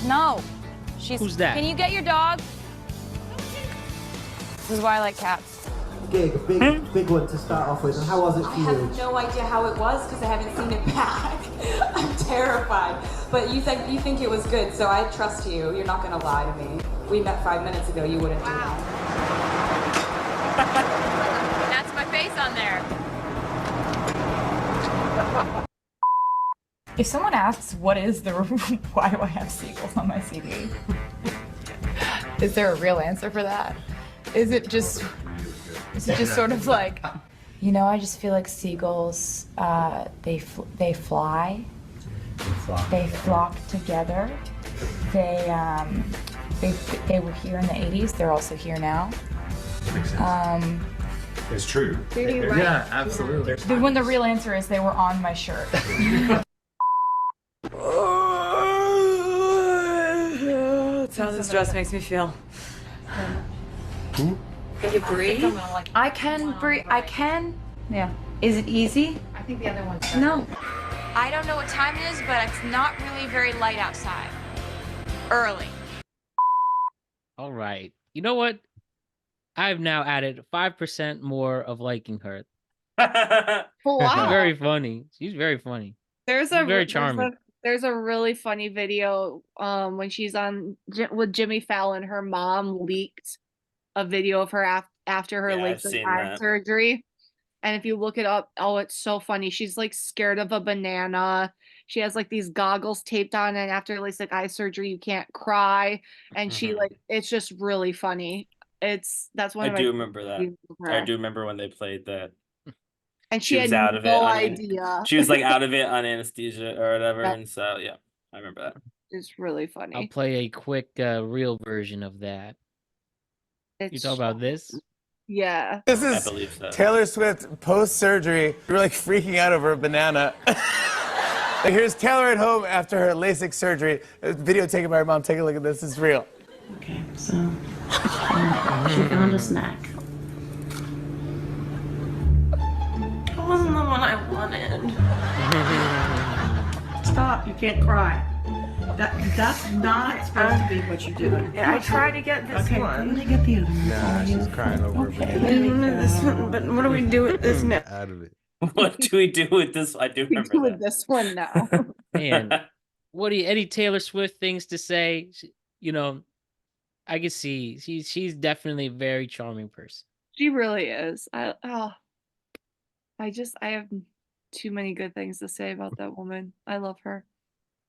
No. Who's that? Can you get your dog? This is why I like cats. Gig, big one to start off with. And how was it for you? I have no idea how it was because I haven't seen it back. I'm terrified. But you think it was good, so I trust you. You're not gonna lie to me. We met 5 minutes ago. You wouldn't do that. That's my face on there. If someone asks what is the why do I have seagulls on my CD? Is there a real answer for that? Is it just sort of like, I just feel like seagulls, they fly, they flock together, they were here in the 80s, they're also here now. It's true. Yeah, absolutely. When the real answer is they were on my shirt. That's how this dress makes me feel. Can you breathe? I can breathe. I can. Yeah. Is it easy? I think the other one's No. I don't know what time it is, but it's not really very light outside. Early. All right. You know what? I've now added 5% more of liking her. Wow. Very funny. She's very funny. She's very charming. There's a really funny video when she's on with Jimmy Fallon. Her mom leaked a video of her after her LASIK eye surgery. And if you look it up, oh, it's so funny. She's like scared of a banana. She has like these goggles taped on, and after LASIK eye surgery, you can't cry. And she it's just really funny. That's one I of my do remember that. movies with her. I do remember when they played that. And she was had out of it no on idea. She was like out of it on anesthesia or whatever, Yeah. and so yeah, I remember that. It's really funny. I'll play a quick real version of that. You talk about this? Yeah. This I is believe so. Taylor Swift post-surgery. We're like freaking out over a banana. Here's Taylor at home after her LASIK surgery. A video taken by her mom. Take a look at this. It's real. Okay, so she found a snack. It wasn't the one I wanted. Stop, you can't cry. That's not supposed to be what you do. Yeah, I tried to get this Okay, one. let me get the other one. Nah, she's crying over a banana. This one, but what do we do with this now? Out of it. What do we do with this? I do We remember do that. with this one now. Man, what do you, any Taylor Swift things to say? You know, I can see she's definitely a very charming person. She really is. I have too many good things to say about that woman. I love her.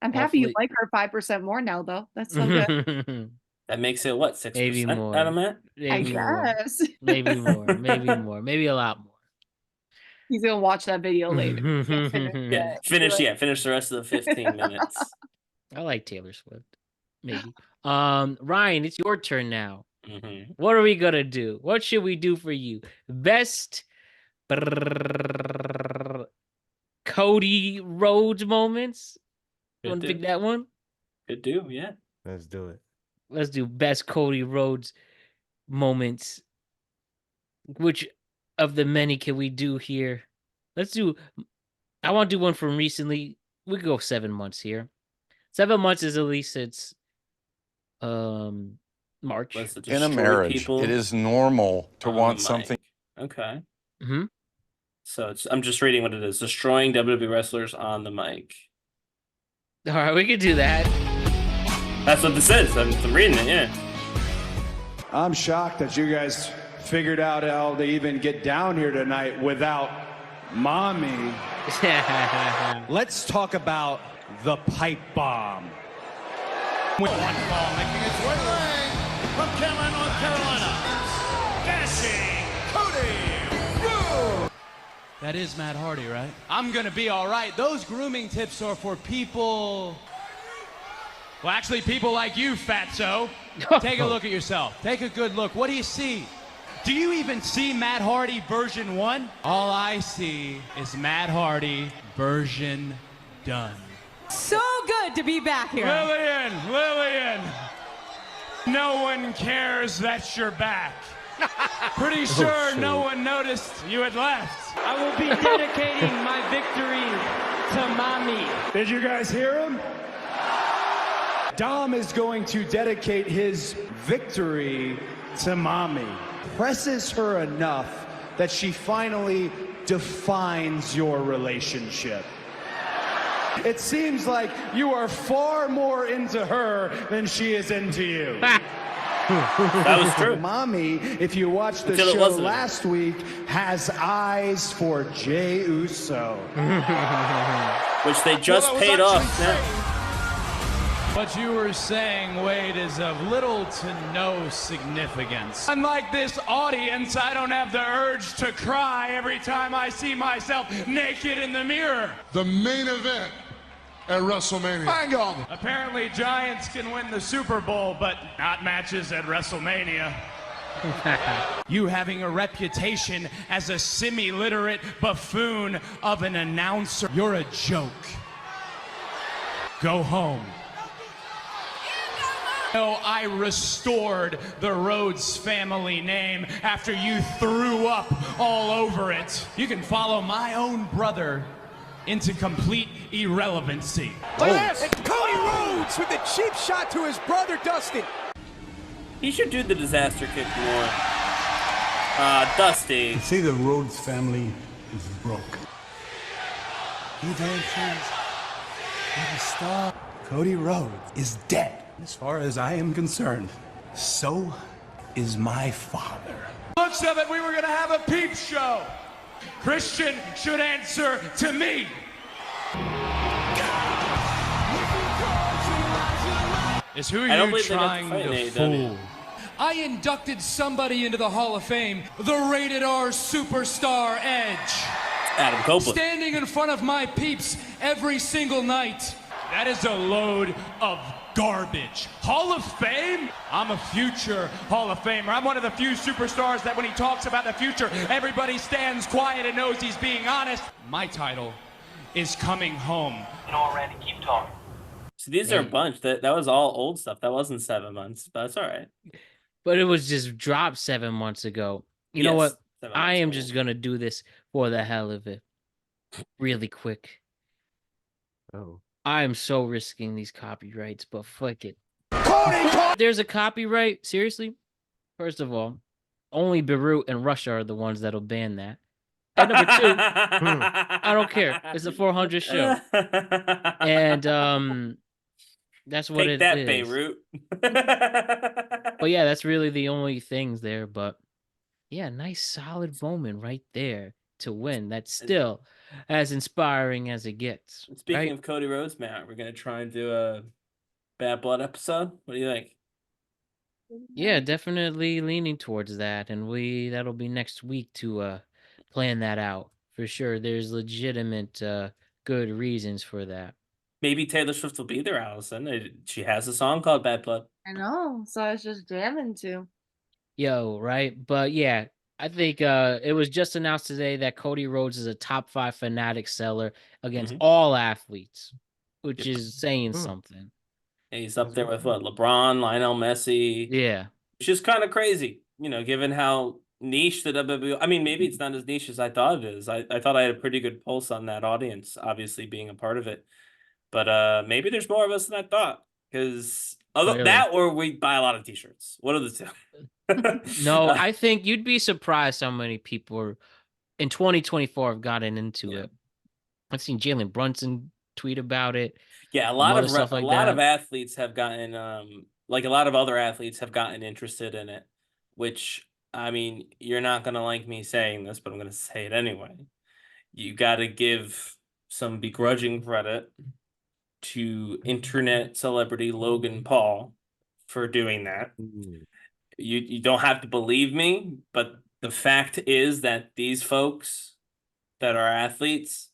I'm happy you Hopefully- like her 5% more now, though. That's so good. That makes it what, 6% Maybe more. out of Matt? I Maybe more. guess. Maybe more. Maybe more. Maybe a lot more. He's gonna watch that video later. Can't finish Yeah, it. finish the rest of the 15 minutes. I like Taylor Swift. Maybe. Ryan, it's your turn now. Mm-hmm. What are we gonna do? What should we do for you? Best Cody Rhodes moments. You want to pick that one? Could do, yeah. Let's do it. Let's do best Cody Rhodes moments. Which of the many can we do here? Let's do. I want to do one from recently. We could go 7 months here. 7 months is at least since March. In a marriage, it is normal to want something. Okay. Mm-hmm. So I'm just reading what it is. Destroying WWE wrestlers on the mic. All right, we could do that. That's what this is. I'm reading it, yeah. I'm shocked that you guys figured out how to even get down here tonight without mommy. Let's talk about the pipe bomb. One ball making its way away from Cameron, North Carolina. Dashing Cody Rhodes. That is Matt Hardy, right? I'm gonna be all right. Those grooming tips are for people. Well, actually, people like you, fatso. Take a look at yourself. Take a good look. What do you see? Do you even see Matt Hardy version 1? All I see is Matt Hardy version done. So good to be back here. Lillian. No one cares that you're back. Pretty sure no one noticed you had left. I will be dedicating my victory to mommy. Did you guys hear him? Dom is going to dedicate his victory to mommy. Presses her enough that she finally defines your relationship. It seems like you are far more into her than she is into you. That was true. Mommy, if you watched the Until it show wasn't. last week, has eyes for Jey Uso. Which they just paid off now. What you were saying, Wade, is of little to no significance. Unlike this audience, I don't have the urge to cry every time I see myself naked in the mirror. The main event at WrestleMania. Hang on. Apparently, Giants can win the Super Bowl, but not matches at WrestleMania. You having a reputation as a semi-literate buffoon of an announcer. You're a joke. Go home. No, I restored the Rhodes family name after you threw up all over it. You can follow my own brother into complete irrelevancy. Look at this. It's Cody Rhodes with the cheap shot to his brother Dustin. He should do the disaster kick more. Dusty. See, the Rhodes family is broke. He dances. Never stop. Cody Rhodes is dead. As far as I am concerned, so is my father. Looks of it, we were gonna have a peep show. Christian should answer to me. Is who I don't you believe they got trying to fight to in fool? AEW. I inducted somebody into the Hall of Fame, the rated R superstar Edge. Adam Copeland. Standing in front of my peeps every single night. That is a load of garbage. Hall of Fame? I'm a future Hall of Famer. I'm one of the few superstars that when he talks about the future, everybody stands quiet and knows he's being honest. My title is Coming Home. You know, Randy, keep talking. So these are a bunch. That was all old stuff. That wasn't 7 months, but that's all right. But it was just dropped 7 months ago. You know what? 7 I months am old. just going to do this for the hell of it. Really quick. Oh. I am so risking these copyrights, but fuck it. There's a copyright? Seriously? First of all, only Beirut and Russia are the ones that'll ban that. And number two, I don't care. It's a 400 show. And that's what Take it that, is. Beirut. But yeah, that's really the only things there. But yeah, nice solid moment right there to win. That's still as inspiring as it gets. Speaking right? of Cody Rhodes, Matt, we're gonna try and do a Bad Blood episode. What do you think? Yeah, definitely leaning towards that, and that'll be next week to plan that out for sure. There's legitimate good reasons for that. Maybe Taylor Swift will be there, Allison. She has a song called Bad Blood. I know, so I was just jamming to. Yo, right? But yeah, I think it was just announced today that Cody Rhodes is a top 5 Fanatic seller against all athletes, which is saying something. And he's up there with what, LeBron, Lionel Messi. Yeah. Which is kind of crazy, given how niche the WWE. I mean, maybe it's not as niche as I thought it is. I thought I had a pretty good pulse on that audience, obviously being a part of it. But maybe there's more of us than I thought. Because that or we buy a lot of t-shirts. What are the two? No, I think you'd be surprised how many people in 2024 have gotten into it. I've seen Jalen Brunson tweet about it. Yeah, a lot of stuff like a lot that. of athletes have gotten like a lot of other athletes have gotten interested in it, which I mean, you're not gonna like me saying this, but I'm gonna say it anyway. You gotta give some begrudging credit to internet celebrity Logan Paul for doing that. You don't have to believe me, but the fact is that these folks that are athletes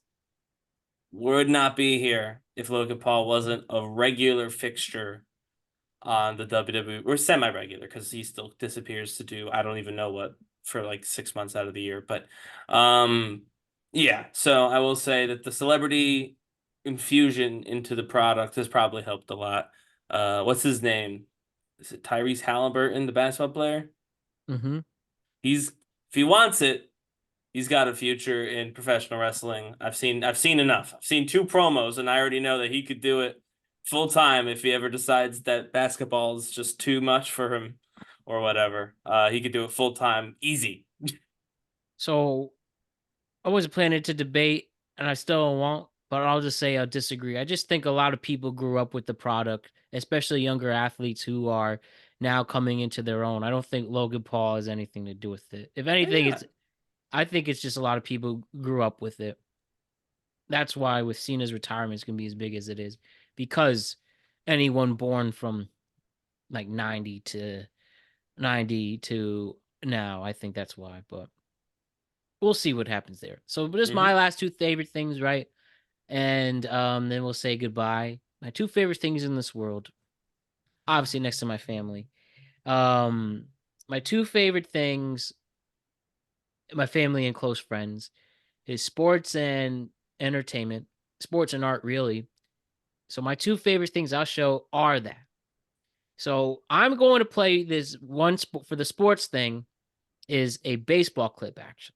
would not be here if Logan Paul wasn't a regular fixture on the WWE, or semi-regular, because he still disappears to do I don't even know what for like 6 months out of the year. But yeah, so I will say that the celebrity infusion into the product has probably helped a lot. What's his name? Is it Tyrese Halliburton, the basketball player? Mm-hmm. If he wants it, he's got a future in professional wrestling. I've seen enough. I've seen 2 promos, and I already know that he could do it full time if he ever decides that basketball is just too much for him or whatever. He could do it full time, easy. So I wasn't planning to debate, and I still won't, but I'll just say I'll disagree. I just think a lot of people grew up with the product, especially younger athletes who are now coming into their own. I don't think Logan Paul has anything to do with it. If anything, I think it's just a lot of people grew up with it. That's why with Cena's retirement is going to be as big as it is, because anyone born from like 90 to now, I think that's why, but we'll see what happens there. So just my last 2 favorite things, right? And then we'll say goodbye. My 2 favorite things in this world, obviously next to my family. My 2 favorite things, my family and close friends, is sports and entertainment, sports and art, really. So my 2 favorite things I'll show are that. So I'm going to play this one for the sports thing is a baseball clip, actually.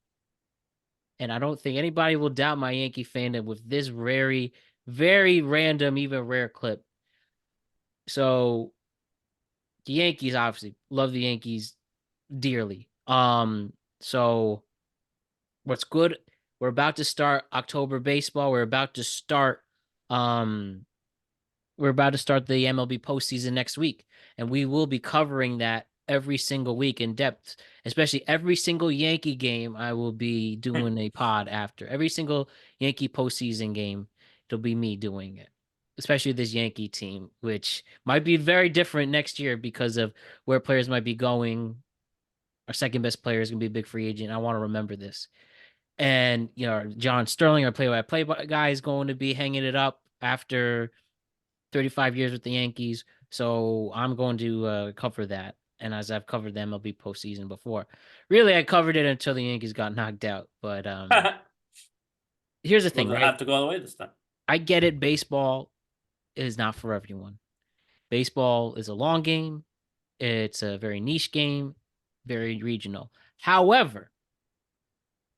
And I don't think anybody will doubt my Yankee fandom with this very, very random, even rare clip. So the Yankees, obviously, love the Yankees dearly. So what's good? We're about to start October baseball. We're about to start the MLB postseason next week, and we will be covering that every single week in depth, especially every single Yankee game. I will be doing a pod after every single Yankee postseason game. It'll be me doing it. especially this Yankee team, which might be very different next year because of where players might be going. Our second best player is going to be a big free agent. I want to remember this. And, John Sterling, our play-by-play guy, is going to be hanging it up after 35 years with the Yankees. So I'm going to cover that. And as I've covered the MLB postseason before, really, I covered it until the Yankees got knocked out. But here's the thing, We'll right? have to go all the way this time. I get it. Baseball is not for everyone. Baseball is a long game. It's a very niche game, very regional. However,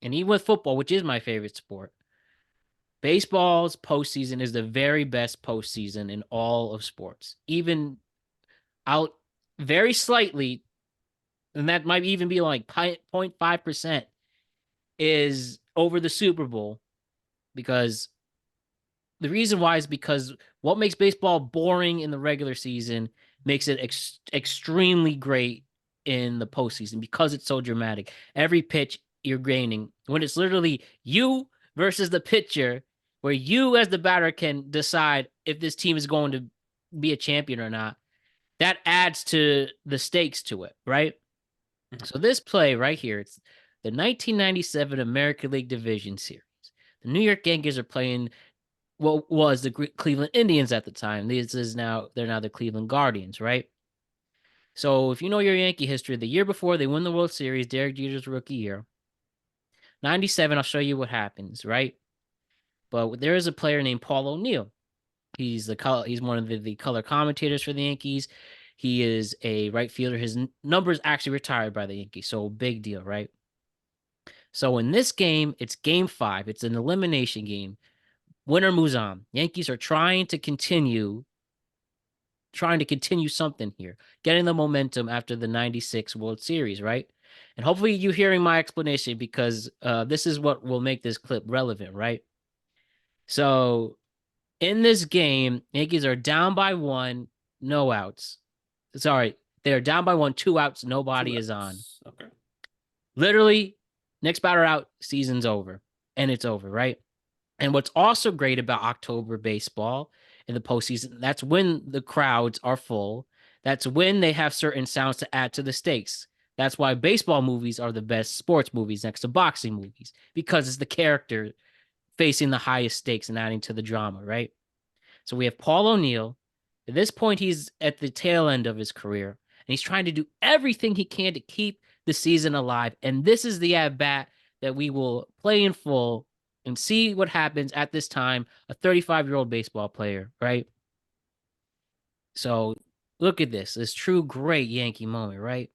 and even with football, which is my favorite sport, baseball's postseason is the very best postseason in all of sports. Even out very slightly, and that might even be like 0.5%, is over the Super Bowl, because the reason why is because what makes baseball boring in the regular season makes it extremely great in the postseason because it's so dramatic. Every pitch you're gaining, when it's literally you versus the pitcher, where you as the batter can decide if this team is going to be a champion or not, that adds to the stakes to it, right? Mm-hmm. So this play right here, it's the 1997 American League Division Series. The New York Yankees are playing what was the Cleveland Indians at the time. They're now the Cleveland Guardians, right? So if you know your Yankee history, the year before they win the World Series, Derek Jeter's rookie year, 97, I'll show you what happens, right? But there is a player named Paul O'Neill. He's one of the color commentators for the Yankees. He is a right fielder. His number's actually retired by the Yankees, so big deal, right? So in this game, it's game 5. It's an elimination game. Winner moves on. Yankees are trying to continue something here, getting the momentum after the 96 World Series, right? And hopefully you're hearing my explanation, because this is what will make this clip relevant, right? So in this game, Yankees are down by 1, no outs. Sorry, they're down by 1, 2 outs, nobody is on. Okay. Literally, next batter out, season's over. And it's over, right? And what's also great about October baseball in the postseason, that's when the crowds are full. That's when they have certain sounds to add to the stakes. That's why baseball movies are the best sports movies next to boxing movies, because it's the character facing the highest stakes and adding to the drama, right? So we have Paul O'Neill. At this point, he's at the tail end of his career, and he's trying to do everything he can to keep the season alive. And this is the at-bat that we will play in full and see what happens at this time, a 35-year-old baseball player, right? So look at this true great Yankee moment, right?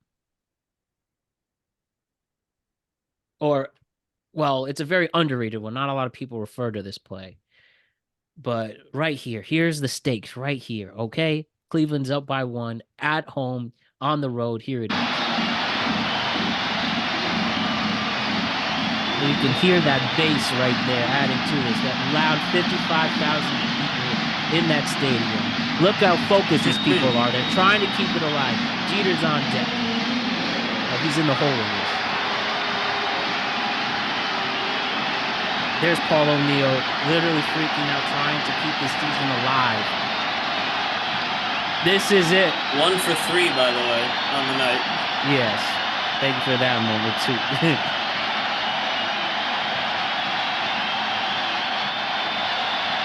Well, it's a very underrated one. Not a lot of people refer to this play. But right here, here's the stakes right here, okay? Cleveland's up by 1, at home, on the road. Here it is. And you can hear that bass right there adding to this, that loud 55,000 people in that stadium. Look how focused these people are. They're trying to keep it alive. Jeter's on deck. He's in the hole in this. There's Paul O'Neill literally freaking out, trying to keep this season alive. This is it. 1 for 3, by the way, on the night. Yes. Thank you for that moment, too.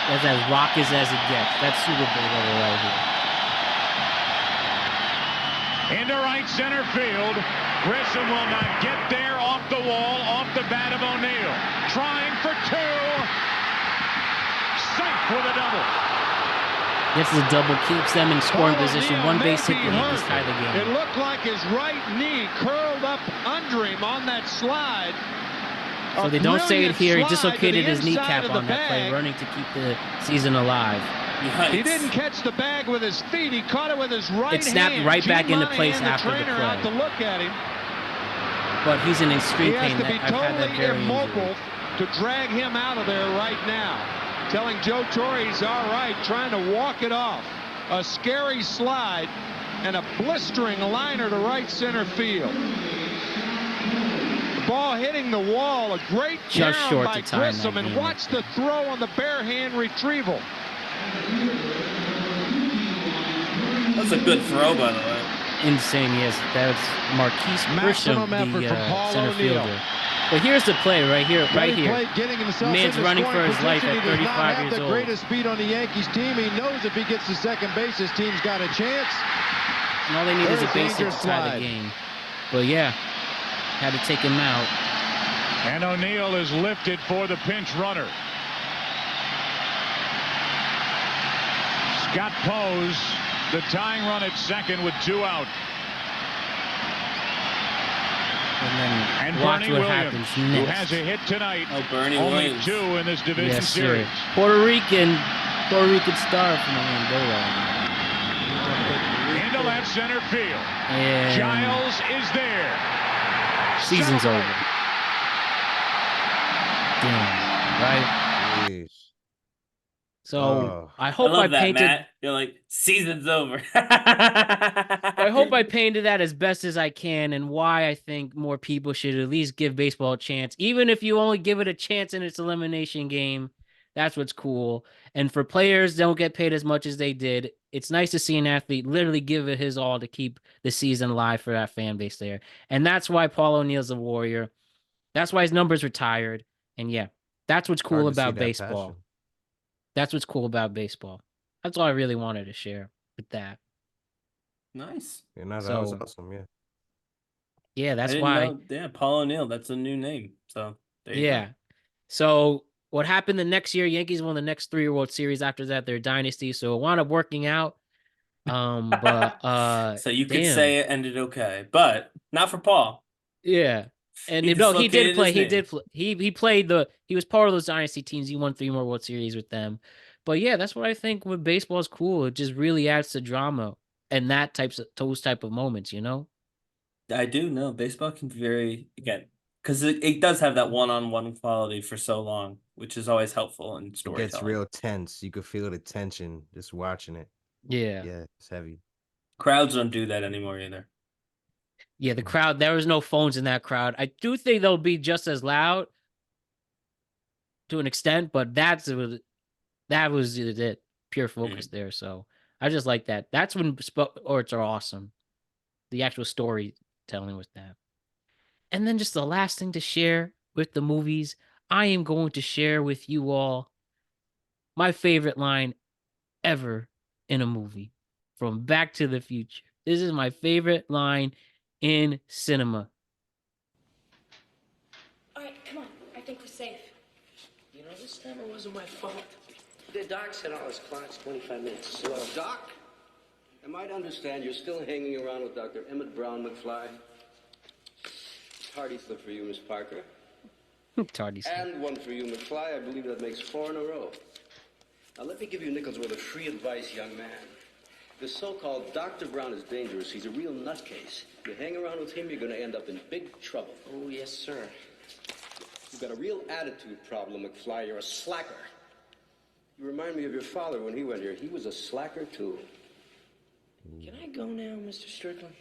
That's as raucous as it gets. That's Super Bowl level right here. Into right center field. Grissom will not get there, off the wall, off the bat of O'Neill. Trying for 2. Safe with a double. Gets the double, keeps them in scoring position. One base hit, the Yankees tie the game. It looked like his right knee curled up under him on that slide. So they don't say it here. He dislocated his kneecap on that play, running to keep the season alive. Yikes. He didn't catch the bag with his feet. He caught it with his right hand. It snapped right back into place after the play. Out to look at him. But he's in extreme pain. He has to be totally immobile to drag him out of there right now. Telling Joe Torre he's all right, trying to walk it off. A scary slide and a blistering liner to right center field. The ball hitting the wall, a great just down short by to time Grissom, and watch the throw on the bare hand retrieval. was a good throw, by the way. Insane, yes. That's Marquise Grisham, Maximum effort the from Paul center O'Neal. fielder. But here's the play right here, right here. Play, getting himself Man's into running scoring for his life position. at He does not 35 have years the old. greatest speed on the Yankees team. He knows if he gets to second base, his team's got a chance. And all they need is a base hit to tie slide. the game. But yeah, had to take him out. And O'Neal is lifted for the pinch runner. Scott Pose, the tying run at second with 2 out. And then Bernie watch what Williams, happens who next. has a hit tonight. Oh, Bernie Only Williams. 2 in this division Yes, sir. series. Puerto Rican star from Orlando. Into left center field. And Giles is there. season's over. Damn, right? Jeez. So I hope I love I that, painted. Matt. You're like, season's over. I hope I painted that as best as I can, and why I think more people should at least give baseball a chance, even if you only give it a chance in its elimination game. That's what's cool. And for players, don't get paid as much as they did. It's nice to see an athlete literally give it his all to keep the season alive for that fan base there. And that's why Paul O'Neal's a warrior. That's why his number's retired. And yeah, that's what's cool Hard to see about that baseball. passion. That's what's cool about baseball. That's all I really wanted to share with that. Nice. Yeah, no, that So- was awesome. Yeah. Yeah, that's I didn't why. know- yeah, Paul O'Neal. That's a new name. So there you Yeah. go. So what happened the next year? Yankees won the next 3 World Series. After that, their dynasty. So it wound up working out. But So you could damn. say it ended okay, but not for Paul. Yeah. And He no, he did dislocated play. his He name. did play. He played he was part of those dynasty teams. He won 3 more World Series with them. But yeah, that's what I think with baseball is cool. It just really adds to drama and those type of moments, you know? I do know baseball can be very, again, because it does have that one-on-one quality for so long, which is always helpful in It storytelling. gets real tense. You could feel the tension just watching it. Yeah. Yeah, it's heavy. Crowds don't do that anymore either. Yeah, the crowd, there was no phones in that crowd. I do think they'll be just as loud to an extent, but that was it. Pure focus there. So I just like that. That's when sports are awesome. The actual storytelling with that. And then just the last thing to share with the movies, I am going to share with you all my favorite line ever in a movie from Back to the Future. This is my favorite line in cinema. All right, come on. I think we're safe. You know, this time it wasn't my fault. The doc said all his clock's 25 minutes slow. Doc, am I to understand you're still hanging around with Dr. Emmett Brown McFly? Tardy slip for you, Miss Parker. Tardy slip. And one for you, McFly. I believe that makes 4 in a row. Now, let me give you nickels worth of free advice, young man. This so-called Dr. Brown is dangerous. He's a real nutcase. You hang around with him, you're going to end up in big trouble. Oh, yes, sir. You've got a real attitude problem, McFly. You're a slacker. You remind me of your father when he went here. He was a slacker, too. Can I go now, Mr. Strickland?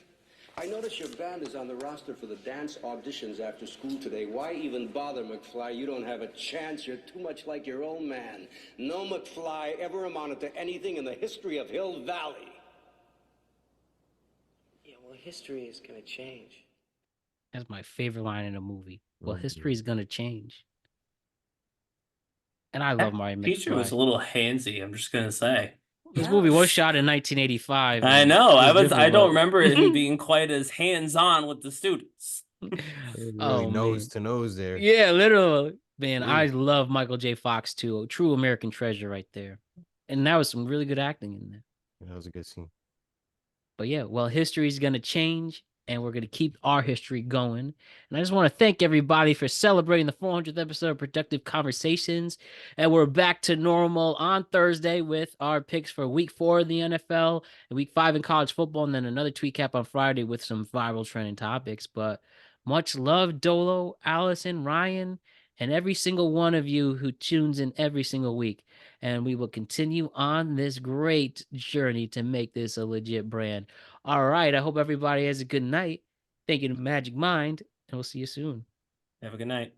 I notice your band is on the roster for the dance auditions after school today. Why even bother, McFly? You don't have a chance. You're too much like your old man. No McFly ever amounted to anything in the history of Hill Valley. Yeah, well, history is going to change. That's my favorite line in a movie. Well, history is going to change. And I love Marty Future McFly. was a little handsy, I'm just gonna say. This movie was shot in 1985. I and know. it was I different, don't but- remember him being quite as hands-on with the students. Really Oh, nose man. to nose there. Yeah, literally. Man, Ooh. I love Michael J. Fox too. A true American treasure right there. And that was some really good acting in there. That was a good scene. But yeah, well, history is going to change and we're going to keep our history going. And I just want to thank everybody for celebrating the 400th episode of Productive Conversations. And we're back to normal on Thursday with our picks for week 4 of the NFL and week 5 in college football. And then another tweet cap on Friday with some viral trending topics. But much love, Dolo, Allison, Ryan, and every single one of you who tunes in every single week. And we will continue on this great journey to make this a legit brand. All right. I hope everybody has a good night. Thank you to Magic Mind, and we'll see you soon. Have a good night.